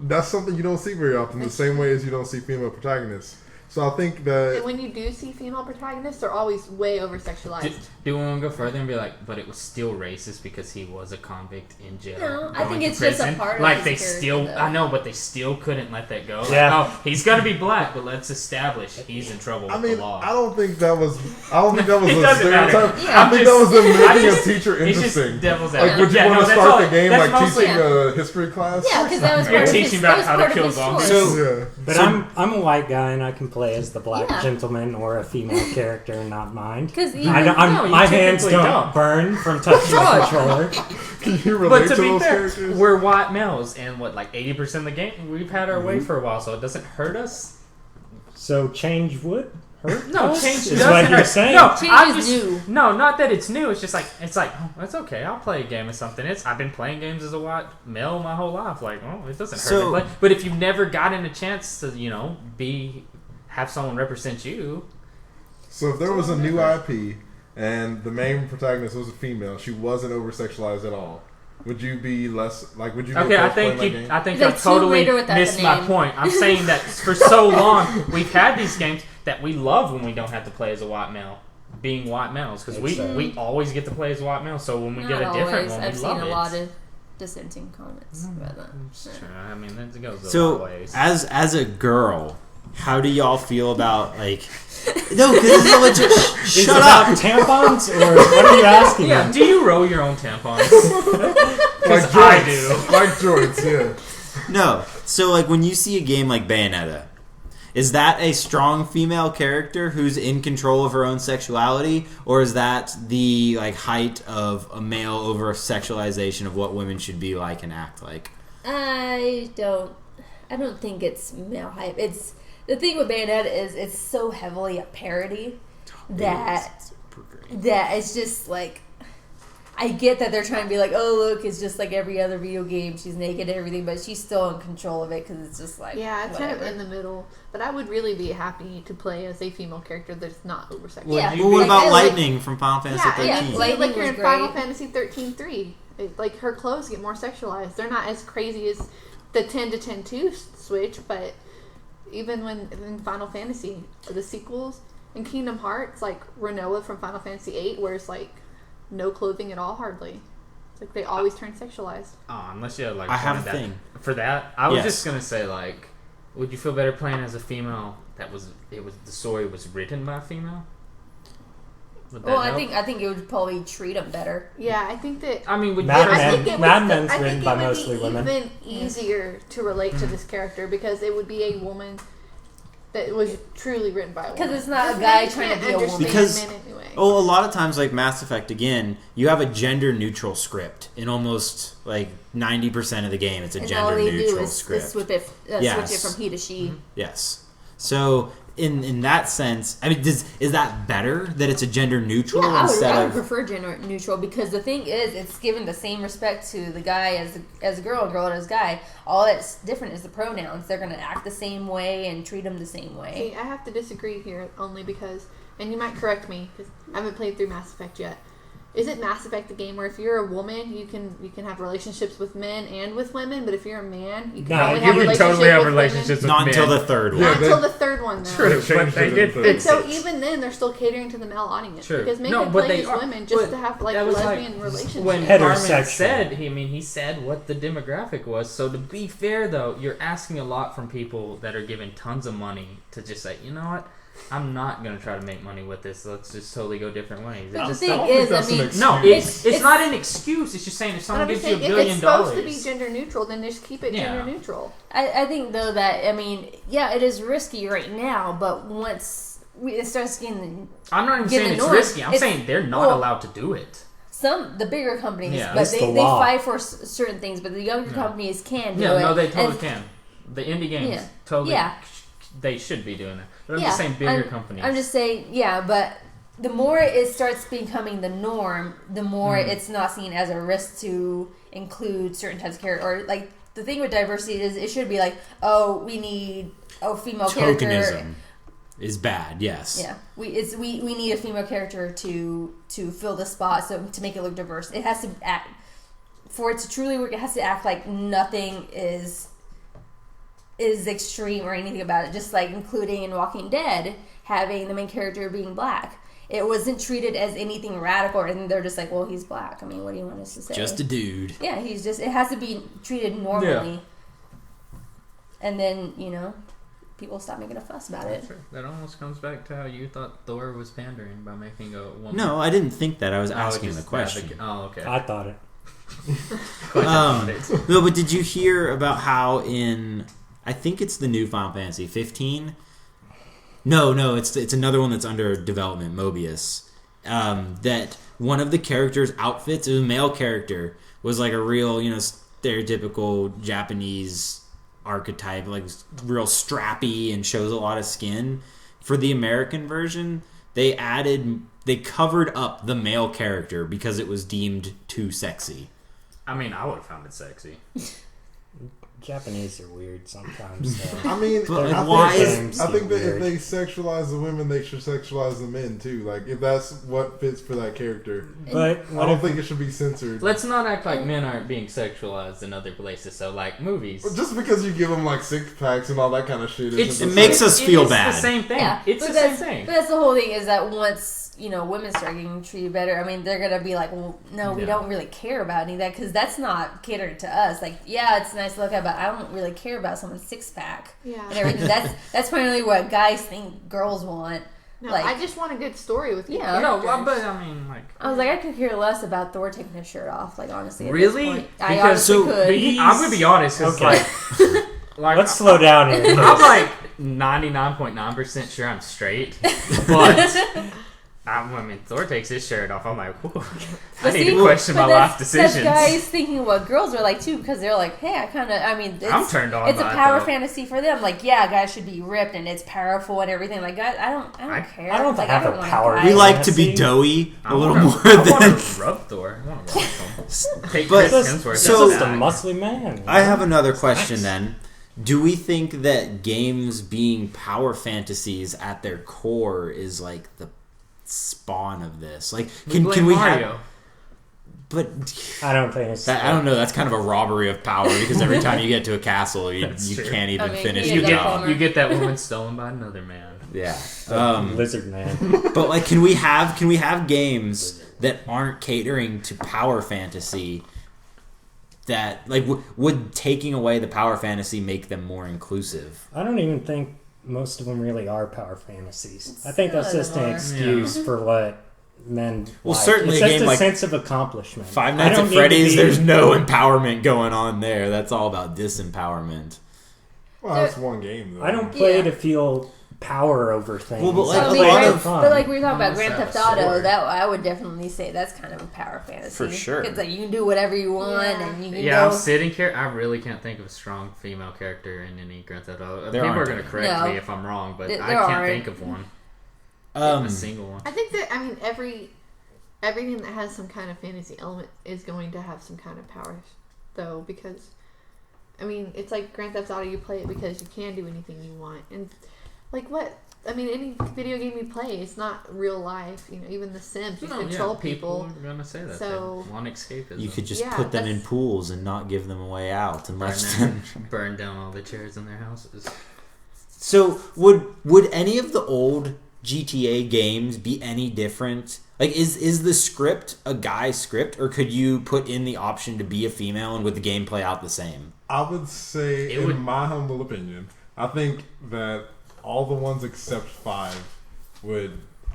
that's something you don't see very often, the same way as you don't see female protagonists. So I think that... And when you do see female protagonists, they're always way over-sexualized. Do we want to go further and be like, but it was still racist because he was a convict in jail? No, I going think to it's just a prison? part of like his they character, still, though. I know, but they still couldn't let that go. Like, Yeah. oh, he's gonna be black, but let's establish he's in trouble with I mean, the law. I don't think that was It a doesn't matter. stereotype. Yeah. I think I'm that was just- them I making a just- teacher It's interesting. just devil's Like, advocate. would you Yeah, want no, to that's start all- the game that's like mostly- teaching a history class? Yeah, because that was You're part of teaching his, about that was how to part of kill his zombies. choice. Yeah. But I'm a white guy and I can play as the black Yeah. gentleman or a female character and not mind. Because I don't, No, you my hands typically don't don't. burn from touching the Right. controller. Can you relate But to to be those fair, characters? we're white males, and like 80% of the game, we've had our Mm-hmm. way for a while, so it doesn't hurt us. So change would hurt? No, us, change is doesn't what you're hurt. saying. No, Change I'm is just, new. No, not that it's new. It's just like oh, that's okay. I'll play a game of something. I've been playing games as a white male my whole life. Like, oh, it doesn't hurt So- to play. But if you've never gotten a chance to, have someone represent you, So if there was a new IP and the main protagonist was a female, she wasn't over-sexualized at all, would you be less, like, would you be okay, I opposed to think playing that game? I think Like I Tomb totally Raider without missed the my name. point. I'm saying that for so long we've had these games that we love when we don't have to play as a white male, being white males, because we always get to play as white males. So when we Not get a different always. one, I've we seen love a it. lot of dissenting comments about that. It's true. I mean, it goes a lot So of ways. as a girl, how do y'all feel about like? No, because this is legit. Is it Shut about up. tampons or what are you asking Yeah, me? do you roll your own tampons? Like I joints. do. Like joints, yeah. No. So like when you see a game like Bayonetta, is that a strong female character who's in control of her own sexuality, or is that the like height of a male over sexualization of what women should be like and act like? I don't think it's male hype. It's the thing with Bayonetta is it's so heavily a parody that it's just like, I get that they're trying to be like, oh look, it's just like every other video game. She's naked and everything, but she's still in control of it because it's just like, Yeah, it's kind of whatever. in the middle. But I would really be happy to play as a female character that's not over-sexualized. Yeah. Well, what Like, about I like- Lightning from Final Fantasy Yeah, 13? yeah, and Lightning like you're was in Final great. Fantasy 13-3. Like her clothes get more sexualized. They're not as crazy as the 10 to 10-2 switch, but even when in Final Fantasy, the sequels, in Kingdom Hearts, like Renoa from Final Fantasy 8 wears like no clothing at all, hardly. It's like they always turn sexualized. Oh, unless you like. I have wanted a that. thing. For that. I was Yes. just gonna say like, would you feel better playing as a female? The story was written by a female. Would that Well, I help? think it would probably treat them better. Yeah, I think that. I mean, would Mad you I Men. think it would Mad st- Men's I written think by it would mostly be women. even easier to relate to this character because it would be a woman that was truly written by a woman. 'Cause it's not a Men guy can't trying to be a woman. understand Because- men anyway. Oh, a lot of times, like Mass Effect, again, you have a gender-neutral script in almost like 90% of the game. It's a And all they do gender-neutral is script. switch it Yes. from he to she. Yes. So in that sense, I mean, is that better that it's a gender-neutral Yeah, instead I would of? prefer gender neutral because the thing is, it's given the same respect to the guy as a girl and girl as guy. All that's different is the pronouns. They're gonna act the same way and treat them the same way. See, I have to disagree here only because, and you might correct me because I haven't played through Mass Effect yet. Is it Mass Effect the game where if you're a woman, you can have relationships with men and with women, but if you're a man, you can No, only you have can relationships totally have with relationships women? with Not until men. the third one. Yeah, Not until the third one, though. True, They changed but they it did in the- And fix so it. even then, they're still catering to the male audience True. because make No, them but play they as are- women just but to have like that was lesbian like relationships. When Heterosexual. Carmen said, he said what the demographic was. So to be fair, though, you're asking a lot from people that are given tons of money to just say, you know what, I'm not gonna try to make money with this. Let's just totally go different ways. But the Just thing don't think is, I that's an mean, excuse. no, it's- it's not an excuse. It's just saying if But someone I'm gives just you saying, $1 if billion, it's supposed to be gender neutral, then just keep it Yeah. gender neutral. I think though that, I mean, yeah, it is risky right now, but once it starts getting I'm not even Get saying it's annoyed. risky. I'm It's- saying they're not well, allowed to do it. the bigger companies, Yeah. but It's the they law. fight for certain things, but the younger companies can do Yeah, it. no, they totally And- can. The indie games Yeah. totally. Yeah. They should be doing that. But I'm Yeah, just saying bigger I'm- companies. I'm just saying, yeah, but the more it starts becoming the norm, the more it's not seen as a risk to include certain types of character, or like the thing with diversity is it should be like, oh, we need a female character. Tokenism is bad. Yes. Yeah, we need a female character to fill the spot, so to make it look diverse, it has to act for it to truly work. It has to act like nothing is extreme or anything about it. Just like including in Walking Dead, having the main character being black. It wasn't treated as anything radical, and they're just like, well, he's black. I mean, what do you want us to say? Just a dude. Yeah, he's just. It has to be treated normally. Yeah. And then, people stop making a fuss about it. That almost comes back to how you thought Thor was pandering by making a woman. No, I didn't think that. I was asking the question. Okay. I thought it. No, but did you hear about how in, I think it's the new Final Fantasy 15? No, it's another one that's under development, Mobius. That one of the characters' outfits, it was a male character, was like a real, stereotypical Japanese archetype, like real strappy and shows a lot of skin. For the American version, they covered up the male character because it was deemed too sexy. I mean, I would have found it sexy. Japanese are weird sometimes. So. I mean, I think that if they sexualize the women, they should sexualize the men too. Like, if that's what fits for that character. But I don't think it should be censored. Let's not act like men aren't being sexualized in other places. So, like movies. Just because you give them like 6-packs and all that kind of shit, it makes us feel bad. It's the same thing. Yeah, it's the same thing. But that's the whole thing, is that once women start getting treated better, I mean, they're gonna be like, well, no, we don't really care about any of that, because that's not catered to us. Like, yeah, it's nice to look at, but I don't really care about someone's 6-pack and everything. That's primarily what guys think girls want. No, like, I just want a good story with you. Yeah, no, but I mean, like, I was like, I could care less about Thor taking his shirt off. Like, honestly, at really, this point. I honestly could. I'm gonna be honest. Okay. Like, let's slow down here. I'm like 99.9% sure I'm straight, but when Thor takes his shirt off, I'm like, whoa, I need to question my life decisions. That's guys thinking what girls are like too, because they're like, hey, I'm turned on. It's a power fantasy for them. Like, yeah, guys should be ripped and it's powerful and everything. Like, guys, I don't care. I don't have a power. We like to be doughy a little more than. I want to rub Thor. I want to rub him. Take Chris Hemsworth. So just a muscly man. I have another question then. Do we think that games being power fantasies at their core is like the spawn of this? Like, can we Mario. have? But I don't think it's. I don't know. That's kind of a robbery of power, because every time you get to a castle, you can't even finish the job. You get that woman stolen by another man. Yeah, lizard man. But like, can we have games that aren't catering to power fantasy? That like would taking away the power fantasy make them more inclusive? I don't even think most of them really are power fantasies. I think that's just an excuse for what men. Well, like. certainly it's a just game a like sense of accomplishment. Five Nights at Freddy's. There's no empowerment going on there. That's all about disempowerment. Well, that's one game though. I don't play to feel power over things. Well, but like but like we were talking about Grand Theft Auto, that I would definitely say that's kind of a power fantasy for sure. It's like you can do whatever you want, and you can go. I'm sitting here. I really can't think of a strong female character in any Grand Theft Auto. People are going to correct me if I'm wrong, but I can't think of one. A single one. I think that everything that has some kind of fantasy element is going to have some kind of powers, though, because it's like Grand Theft Auto. You play it because you can do anything you want, and like what? Any video game you play, it's not real life. Even The Sims, you control people. People are gonna say that. So they want escapism. You could just put them in pools and not give them a way out, and burn down all the chairs in their houses. So would any of the old GTA games be any different? Like, is the script a guy script, or could you put in the option to be a female and would the game play out the same? I would say, my humble opinion, I think that all the ones except 5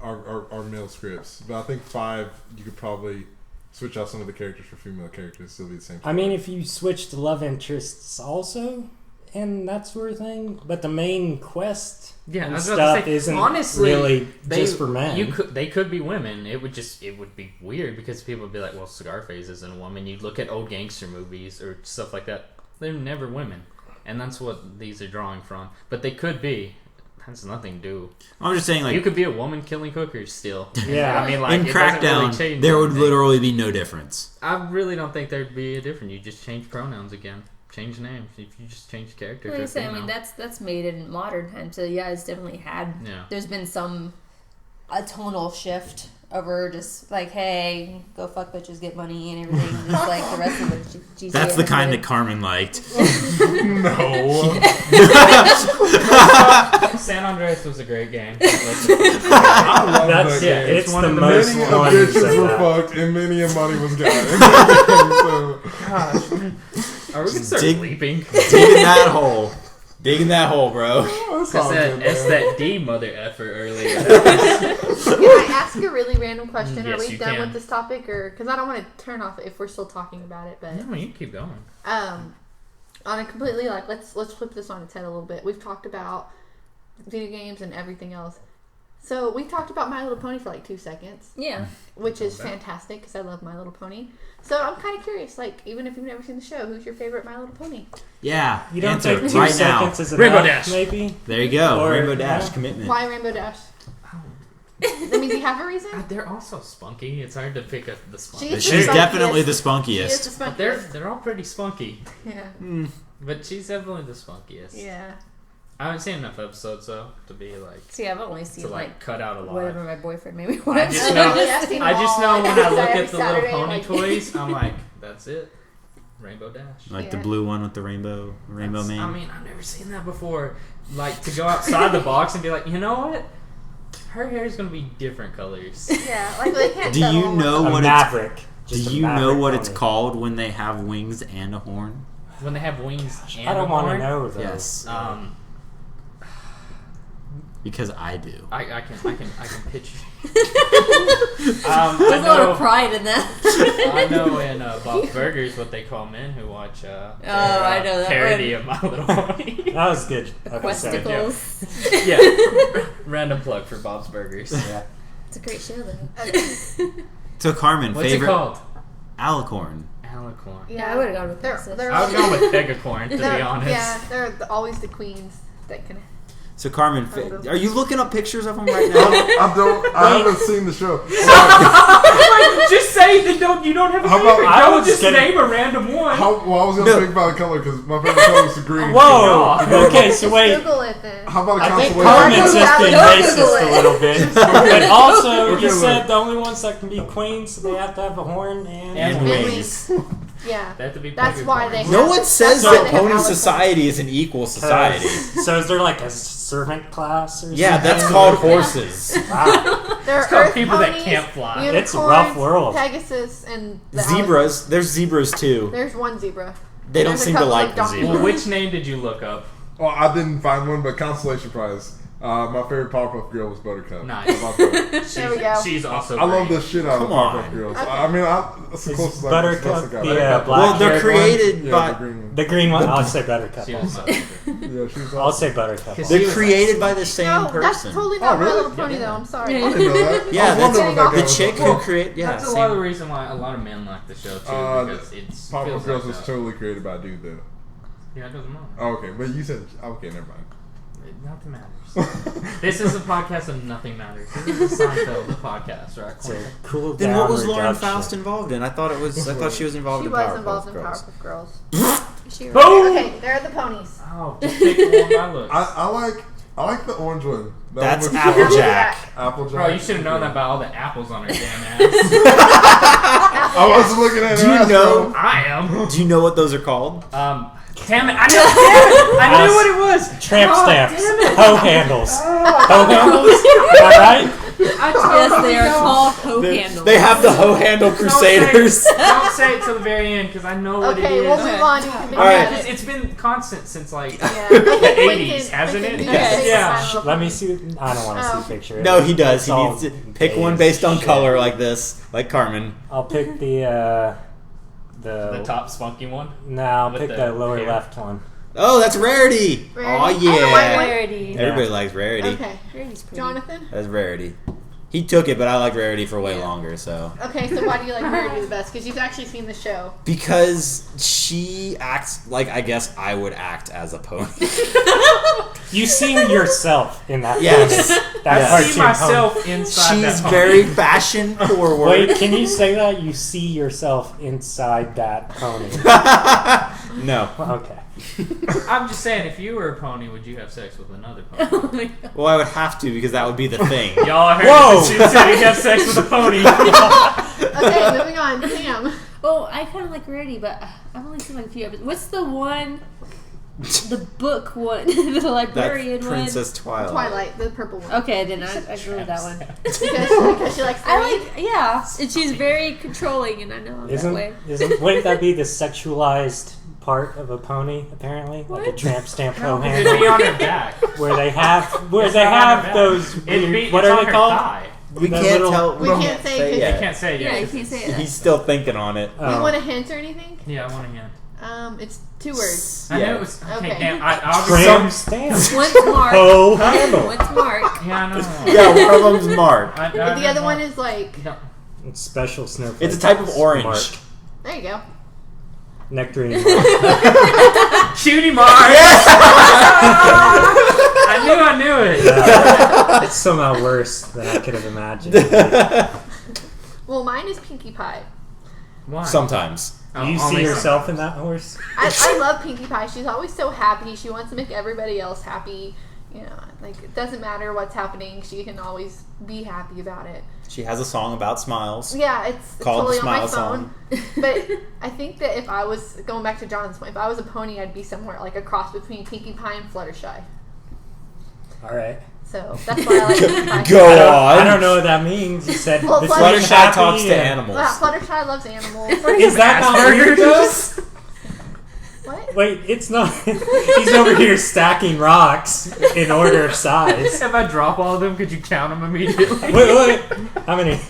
are male scripts. But I think 5, you could probably switch out some of the characters for female characters, still be the same. If you switch the love interests also and that sort of thing, but the main quest and stuff isn't really just for men. They could be women. It would be weird because people would be like, well, Scarface isn't a woman. You look at old gangster movies or stuff like that. They're never women. And that's what these are drawing from. But they could be. Has nothing to do. I'm just saying, like, you could be a woman killing hookers still. Yeah, in Crackdown, really there would literally be no difference. I really don't think there'd be a difference. You just change pronouns again. change names. If you just change character. Like I said, I mean that's made in modern times. So yeah, it's definitely had. Yeah. There's been a tonal shift over just like, hey, go fuck bitches, get money and everything. Just like the rest of the GTA. That's the kind that Carmen liked. No. San Andreas was a great game. I love that game. It's one of the most many fun bitches were fucked and many of money was gotten. So, Gosh. Are we gonna start leaping? Digging that hole, bro. It's that D mother effort earlier. Can I ask a really random question? Yes, Are we you done can. with this topic, or because I don't want to turn off if we're still talking about it? But No, you can keep going. on a completely let's flip this on its head a little bit. We've talked about video games and everything else. So we talked about My Little Pony for like 2 seconds. Yeah. Which is fantastic because I love My Little Pony. So I'm kind of curious, like, even if you've never seen the show, who's your favorite My Little Pony? Yeah. You don't answer think 2 right seconds now. is Rainbow enough, Dash. maybe? There you go. Or- Rainbow Dash yeah. commitment. Why Rainbow Dash? I mean, do you have a reason? They're also spunky. It's hard to pick up the spunky. She's She's the definitely the spunkiest. She is spunkiest. the But spunkiest. they're all pretty spunky. Yeah. But she's definitely the spunkiest. Yeah. I haven't seen enough episodes though to be like See, I've only seen cut out a lot. whatever my boyfriend made me watch. I just know. I've seen I them just all. know when I look Every at the little Saturday, pony like- toys, I'm like, that's it. Rainbow Dash. Like the Yeah. blue one with the rainbow That's- man. I mean, I've never seen that before. Like to go outside the box and be like, you know what? Her hair is gonna be different colors. Yeah, like they can't Do settle you on know A what maverick. do Just a you know maverick what it's pony. called when they have wings and a horn? When they have wings and I don't a want to horn. know, though. Yes. Because I do. I can pitch. There's a lot of pride in that. I know in Bob's Burgers what they call men who watch I know that parody one. of My Little Pony. That was good. episode. Questicles. Yeah. Random plug for Bob's Burgers. Yeah. It's a great show, though. So Carmen, What's favorite it called? Alicorn. Alicorn. Yeah, I would have gone with They're Princess. I was going with Pegacorn, to be honest. Yeah, they're always the queens that can. So Carmen, are you looking up pictures of them right now? I haven't seen the show. Like, just say that you don't have a How about- favorite. I Don't was just gonna- name a random one. I was going to think about the color because my favorite color is the green. Whoa! Okay, so wait. Google it then. How about a I think constellation? Carmen's just being Don't racist Google a it. little bit. But also, Okay, you look. said the only ones that can be queens, so they have to have a horn and And wings. Yeah. They have to be That's why Pegacorns. they No have- one says that's why that they have pony Alicorn. society is an equal society. So is there like a servant class or Yeah, something? that's called horses. Wow. There are called Earth people that ponies, can't fly. unicorns, It's a rough world. Pegasus and the Zebras. There's zebras too. There's one zebra. They don't There's a seem to couple like of the donkeys. zebra. Well, which name did you look up? Well, I didn't find one, but consolation prize. My favorite Powerpuff Girl was Buttercup. Nice. How about that? There we go. She's also I love great. the shit out of Come on. Powerpuff Girls. Okay. I mean, that's the Is closest I Buttercup got. the Buttercup. black Well, they're haired created Yeah, by the green one. The green one? I'll say Buttercup She was also. my Yeah, she was I'll awesome. say Buttercup. Because also. they're created by the same No, that's person. totally not Oh, really? My Little Pony, Yeah. though. I'm sorry. I didn't know that. Yeah, I was that's wondering what that the guy was chick about. who created. Yeah, That's a lot of the same. reason why a lot of men like the show too, because it's Powerpuff feels Girls like was that. totally created by a dude, though. Yeah, it doesn't matter. Oh, okay, but you said okay, never mind. Nothing matters. This is a podcast of nothing matters. This is a Seinfeld podcast, right? It's a cool Then down what was Lauren reduction. Faust involved in? I thought she was involved She in was Powerpuff involved in Girls. Powerpuff Girls. She Boom! Okay, there are the ponies. Oh, just pick one by looks. I like the orange one. That That's one was Applejack. Applejack. Bro, you should have known that by all the apples on her damn ass. I wasn't looking at Do her you ass, know? I am. Do you know what those are called? Damn it! I knew. Damn it! I knew what it was. Tramp Oh, stamps. damn it. Hoe handles. Hoe handles? Am I right? Yes, they are called hoe handles. They have the hoe handle crusaders. Don't say it till the very end because I know what Okay, it is. we'll move on. You can All right. It's been constant since like Yeah. the Okay, 80s, hasn't it? Quinten, Yeah. Let me see. I don't want to Oh. see a picture. No, he does. It's He all needs to pick one beige based on shit. color, like this, like Carmen. I'll pick the The top spunky one. No, I'll with pick the the lower hair. left one. Oh, that's Rarity. Rarity? Oh Oh, the white yeah. one? Rarity. Everybody likes Rarity. Okay. Rarity's pretty. Jonathan? That's Rarity. He took it, but I like Rarity for way longer. So Okay, so why do you like Rarity the best? Because you've actually seen the show. because she acts like I guess I would act as a pony. You see yourself in that. Yes. pony. That Yes. I see cartoon myself inside that She's pony. very fashion forward. Wait, can you say that? You see yourself inside that pony. No. Okay. I'm just saying, if you were a pony, would you have sex with another pony? Well, I would have to because that would be the thing. Y'all heard Whoa! She said he'd have sex with a pony. Okay, moving on. Sam. Oh, I kind of like Rarity, but I've only seen like a few episodes. What's the one? The book one, the librarian That's one. Princess Twilight. Twilight, the purple one. Okay, then I agree with that one. Because she likes to read. Yeah, and she's very controlling, and I know that way. Wouldn't that be the sexualized part of a pony? Apparently, What? like a tramp stamp No, hoe it'd handle, be on her back. where they have It's not on her back. those. It'd be, What it's are on they her called? thigh. We The can't little- tell. We can't say You yet. can't say it yet. Yeah, you can't say it. He's still thinking on it. Do you want a hint or anything? Yeah, I want to hint. It's 2 words. I Yeah. knew it was. Okay, Okay. damn. I Tramp stamp. One's Mark. Oh, handle. One's Mark. Yeah, I know. Yeah, one of them's Mark. The other one is like. No. It's special snowflake. It's a type of orange. Mark. There you go. Nectarine. Cutie Mark! I knew it. It's somehow worse than I could have imagined. Well, mine is Pinkie Pie. Why? Sometimes. Oh, You only see yourself in that horse? I love Pinkie Pie. She's always so happy. She wants to make everybody else happy. You know, like, it doesn't matter what's happening. She can always be happy about it. She has a song about smiles. Yeah, it's Called totally the on my Smile phone. But I think that if I was, going back to John's point, if I was a pony, I'd be somewhere like a cross between Pinkie Pie and Fluttershy. Alright. So that's why I like Pinkie Pie. Go on. I don't know what that means. You said Well, between Fluttershy happy talks to and- animals. Fluttershy loves animals. Is that not weird though? What? Wait, it's not. He's over here stacking rocks in order of size. If I drop all of them, could you count them immediately? Wait. How many?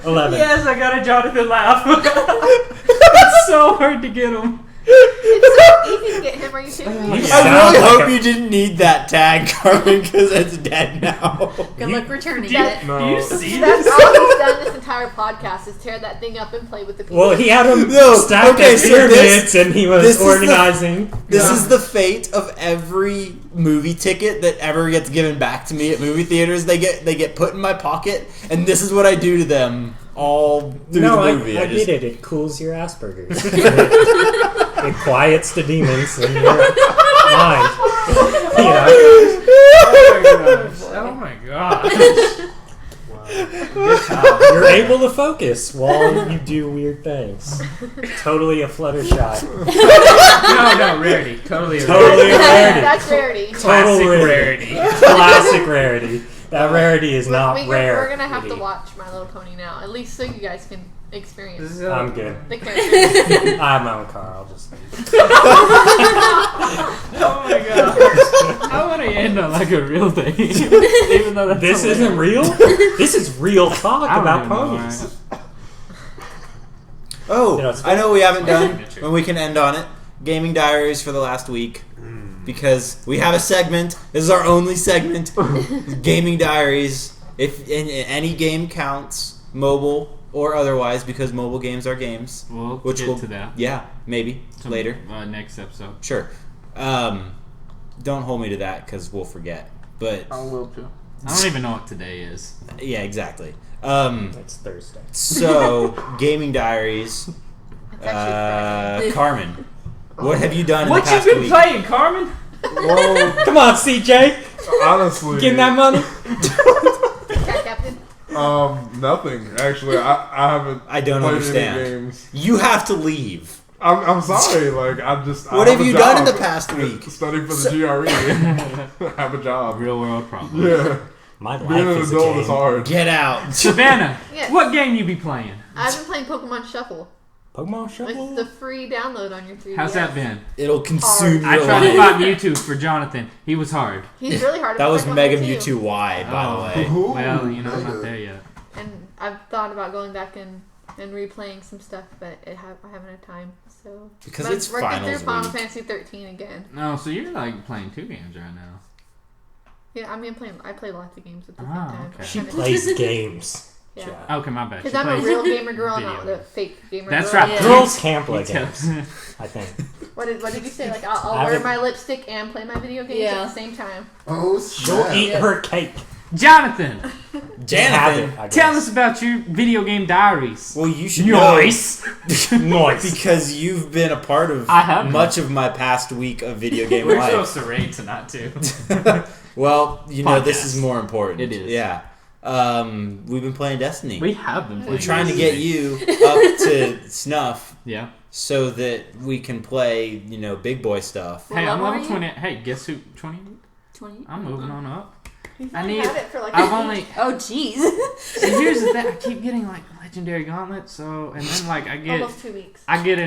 11. Yes, I got a Jonathan laugh. It's so hard to get them. It's so easy to get him. Are you kidding me? You I sound really like hope a- you didn't need that tag, Carmen, because it's dead now. Good luck returning That- it. Do you see That's this? all he's done this entire podcast is tear that thing up and play with the people. Well, he had them No, stacked okay, as so pyramids, and he was this is the- organizing. This is the fate of every movie ticket that ever gets given back to me at movie theaters. They get put in my pocket, and this is what I do to them all through the movie. I just- get it. It cools your Asperger's. It quiets the demons in your mind. You know? Oh my gosh. You're able to focus while you do weird things. Totally a Fluttershy. No, Rarity. Totally Totally a rarity. That's rarity. Total Classic rarity. rarity. Classic rarity. That rarity is not rare. We're gonna have to Idiot. watch My Little Pony now, at least so you guys can experience I'm good. the characters. I have my own car. I'll just. Oh my gosh. I want to end on like a real thing. Even though that's This hilarious. isn't real. This is real talk I don't about even know, ponies. Oh, You know, it's I know we haven't done, Signature. and we can end on it. Gaming Diaries for the last week. Because we have a segment. This is our only segment. Gaming Diaries. If any game counts, mobile or otherwise, because mobile games are games. We'll Which get will, to that. Yeah, maybe later. Next episode. Sure. Don't hold me to that because we'll forget. But I will too. I don't even know what today is. yeah, exactly. It's Thursday. So Gaming Diaries. It's actually Friday. Carmen, what have you done in What the you past been week? playing, Carmen? Well, Come on, CJ. honestly, Getting that money. Cat Captain. Nothing. Actually, I haven't. I don't played understand. Any games. You have to leave. I'm sorry. Like I What have a you done in job. the past week? Studying for the GRE. I have a job. Real world problem. Yeah, My being an life is a adult game. is hard. Get out. Savannah, Yes. what game you be playing? I've been playing Pokemon Shuffle. Pokemon Shuffle. It's the free download on your 3DS. How's that been? It'll consume I your tried to life. find Mewtwo for Jonathan. He was hard. He's really hard. That was It's like Mega level 2. Mewtwo Y, by the way. Ooh, Well, you know, I'm not there yet. And I've thought about going back and replaying some stuff, but I haven't had time. So Because but it's I'm working finals through Final week. Fantasy 13 again. No, so you're like playing 2 games right now. Yeah, I play lots of games at the same Oh, time. okay. She plays games. Yeah. Jack. Okay, my bad. Because She I'm a plays real gamer girl, not video. the fake gamer That's girl. right. Yeah. Girls can play He games. tells- I think. What did you say? Like I'll I wear haven't- my lipstick and play my video games Yeah. at the same time. Oh, She'll snap. eat her cake. Jonathan, tell us about your video game diaries. Well, you should Nice. Because you've been a part of much of my past week of video game We're life. We're supposed to raid tonight, too. Well, this is more important. It is. Yeah. We've been playing Destiny. We have been playing We're trying to get you up to snuff. Yeah. So that we can play, big boy stuff. Hey, I'm level 20. Hey, guess who? 20? 20. I'm moving on up. He's had it for like a week. Oh, jeez. See, here's the thing. I keep getting like legendary gauntlets. And then like I get almost 2 weeks. I get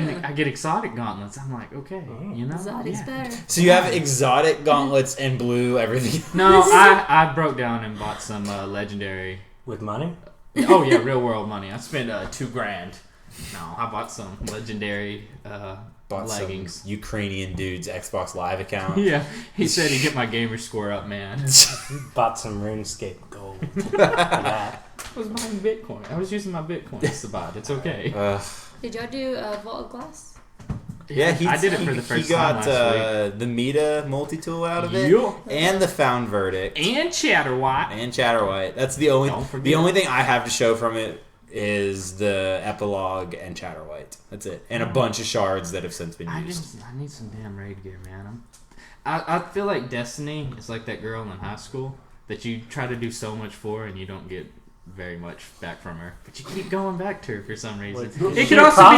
exotic gauntlets. I'm like, okay, Exotic's better. So you have exotic gauntlets and blue everything. No, I broke down and bought some legendary with money. Oh yeah, real world money. I spent $2,000. No, I bought some legendary leggings. Some Ukrainian dude's Xbox Live account. Yeah, he said he'd get my gamer score up, man. Bought some RuneScape gold. I was buying Bitcoin. I was using my Bitcoins to buy it. It's okay. Did y'all do Vault of Glass? Yeah, I did it for the first time last week. He got the Meta multi-tool out of it. Yep. And the Found Verdict. And Chatterwhite. That's the only thing I have to show from it is the epilogue and Chatterwhite. That's it. And a bunch of shards that have since been used. I need some damn raid gear, man. I feel like Destiny is like that girl in high school that you try to do so much for and you don't get very much back from her, but you keep going back to her for some reason. It could also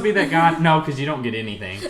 be that guy. No, because you don't get anything.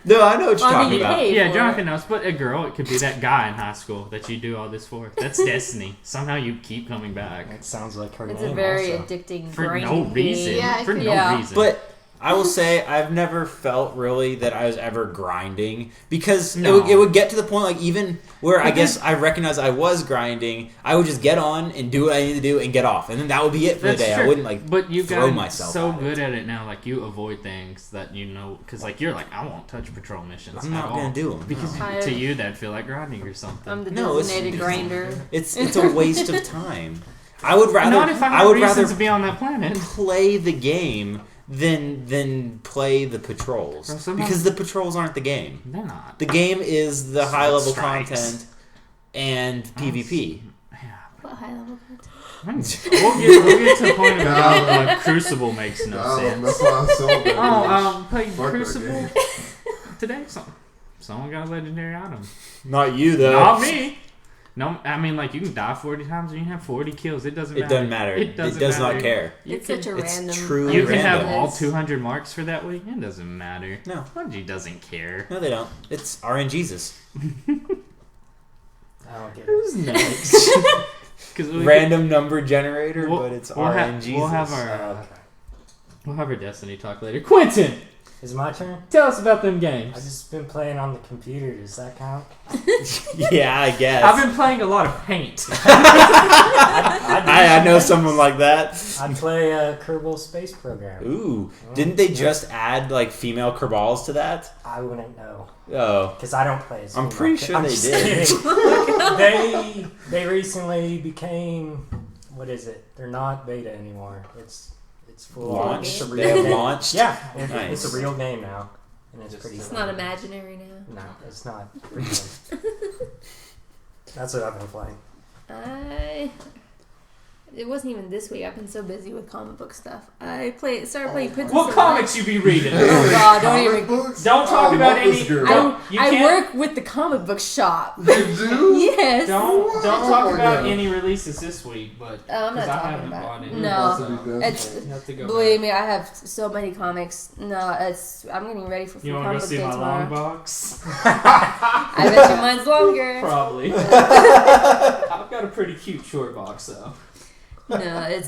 No, I know what you're talking about. Yeah, Jonathan knows. But a girl, it could be that guy in high school that you do all this for. That's Destiny. Somehow you keep coming back. It sounds like her It's name a very also. addicting for no reason. Yeah, for no reason. But I will say I've never felt really that I was ever grinding because it would get to the point like even where I guess I recognize I was grinding, I would just get on and do what I need to do and get off, and then that would be it for the day. True. I wouldn't but you've throw myself so good at it now, like you avoid things that because like you're like I won't touch patrol missions. I'm not gonna do them because to you that'd feel like grinding or something. I'm the designated grinder. It's a waste of time. I would rather not if I have reason to be on that planet. Play the game than play the patrols because the patrols aren't the game. They're not. The game is the high level content and PvP. Yeah. What high level content? We'll get to the point of Crucible makes no sense. That's why I sold that. Played Crucible today. Someone got a legendary item. Not you though. Not me. No, I mean, like, you can die 40 times and you have 40 kills. It doesn't matter. It does not care. It's such a random. Truly you can random. have all 200 marks for that week. It doesn't matter. No. PUBG doesn't care. No, they don't. It's RNGesus. I don't get it. Who's next? Random number generator, but it's RNGesus. We'll have our Destiny talk later. Quinten! Is it my turn? Tell us about them games. I've just been playing on the computer. Does that count? Yeah, I guess. I've been playing a lot of Paint. I know someone like that. I play Kerbal Space Program. Ooh. Didn't they just add, like, female Kerbals to that? I wouldn't know. Oh. Because I don't play as I'm pretty sure they did. They recently became... What is it? They're not beta anymore. It's full launched. On. They have launched. Yeah, nice. It's a real game now, and it's pretty. It's not imaginary now. No, it's not. That's what I've been playing. It wasn't even this week. I've been so busy with comic book stuff. I started playing Princess. What comics you be reading? Oh God! Don't talk about any. I work with the comic book shop. You do? Yes. Don't talk about any releases this week, but I'm not talking about it. No, believe me, I have so many comics. No, I'm getting ready for you comic book day tomorrow. You want to go see my long box? I bet your mine's longer. Probably. I've got a pretty cute short box though. No,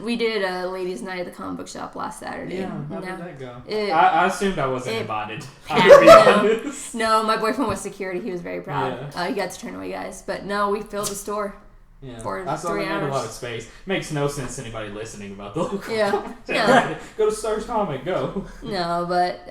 we did a ladies' night at the comic book shop last Saturday. Yeah, how did that go? I assumed I wasn't invited. No, my boyfriend was security. He was very proud. Yeah. He got to turn away guys, but no, we filled the store. Yeah, for I saw 3 they hours. made a lot of space. Makes no sense to anybody listening about the local. Yeah, Go to Stars Comic. Go. No, but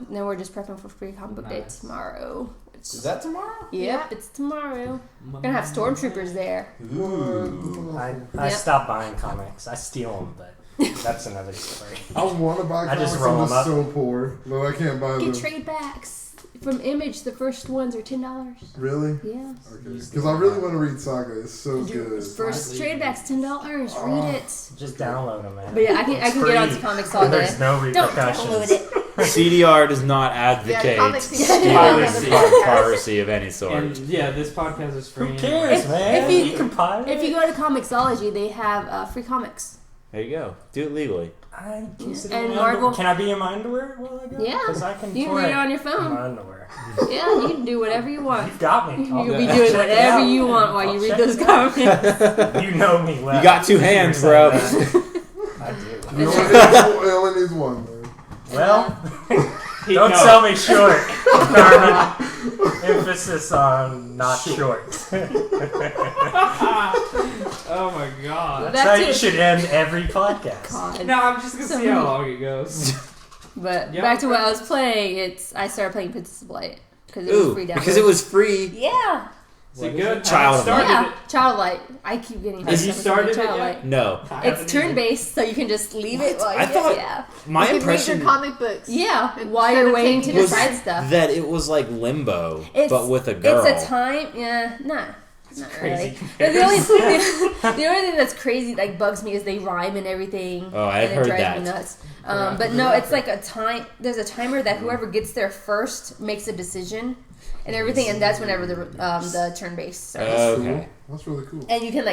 no, we're just prepping for free comic book day tomorrow. Is that tomorrow? Yep, it's tomorrow. We're gonna have stormtroopers there. Ooh. I stopped buying comics. I steal them, but that's another story. I want to buy comics. I'm just so poor, but I can't buy them. Get trade backs. from Image, the first ones are $10. Really? Yeah. Okay. Because I really want to read Saga. It's so good. First trade back's $10. Read it. Just download them, man. But yeah, I can get onto comics all day. There's no repercussions. Don't download it. CDR does not advocate piracy of any sort. And this podcast is free. Who cares, man? If you go to Comixology, they have free comics. There you go. Do it legally. And Marvel. Can I be in my underwear while I go? Yeah. Because I can. You can read it on your phone. My underwear. Yeah, you can do whatever you want. You've got me. You'll be doing whatever you want while you read those comics. You know me well. You got 2 hands, bro. I do. You only needs one, man. Well, don't sell me short, Carmen. Emphasis on not short. Oh my god. That's how you should end every podcast. God. No, I'm just going to see how long it goes. But back to what I was playing, I started playing Princess of Light. Because it was free download. Because it was free. Yeah. Is it good? Child Light. Yeah, Child Light. I keep getting Have you started Child it Light. yet? No. It's turn-based, so you can just leave it while I thought my you impression read your comic books. Yeah, while you're waiting to was decide stuff. that it was like Limbo, but with a girl. It's a time, nah. Not crazy. Really. The only thing that's crazy, like bugs me, is they rhyme and everything. Oh, I've and heard it drives that. me nuts. But no, it's like a time. There's a timer that whoever gets there first makes a decision and everything, and that's whenever the turn base starts. Okay. That's really cool. And you can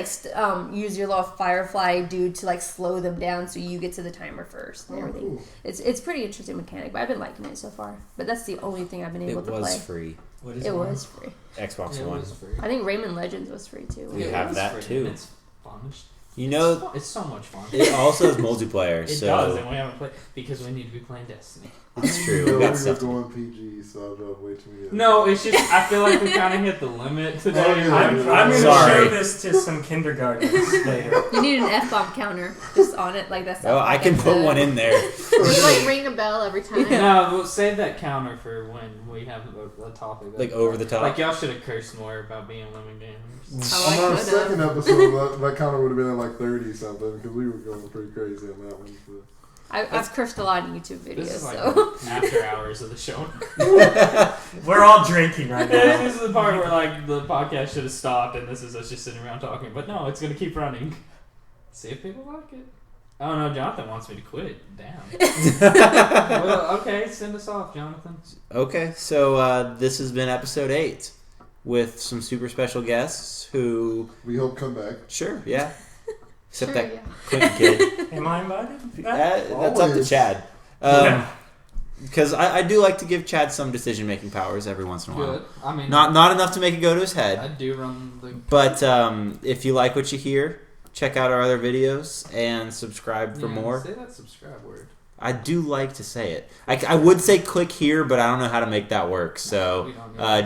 use your little firefly dude to slow them down, so you get to the timer first and everything. Cool. It's pretty interesting mechanic, but I've been liking it so far. But that's the only thing I've been able to play. It was free. It was free. Xbox One. Was free. I think Rayman Legends was free too. We have that too. It's fun. You know, it's so much fun. it also has multiplayer. It so does, and we haven't played because we need to be playing Destiny. It's true. We We got were stuff. going PG, so I drove way too many. No, it's just I feel like we kind of hit the limit today. I'm going to show this to some kindergartners later. You need an F-bomb counter just on it, like that's. Oh, I can put one in there. You ring a bell every time. No, we'll save that counter for when we have a topic. Like over the top. Like y'all should have cursed more about being women gamers. On our second episode, that counter would have been at like 30 something because we were going pretty crazy on that one. So. I've cursed a lot in YouTube videos. This is like so. after hours of the show. We're all drinking right now. This is the part where the podcast should have stopped, and this is us just sitting around talking. But no, it's gonna keep running. See if people like it. Oh no, Jonathan wants me to quit. Damn. Well, okay, send us off, Jonathan. Okay, so this has been episode 8 with some super special guests who We hope come back. Sure, yeah. Except Sure, that yeah. Quinten kid. Am I invited? That's up to Always. Chad. Because I do like to give Chad some decision-making powers every once in a while. Good. I mean, Not enough to make it go to his head. I do run the. But if you like what you hear, check out our other videos and subscribe for more. Say that subscribe word. I do like to say it. I would say click here, but I don't know how to make that work. So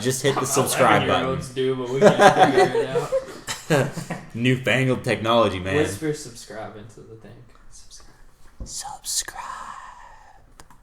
just hit the subscribe button. Do, but we can't figure it out. Newfangled technology, man. Whisper subscribe into the thing. Subscribe. Subscribe.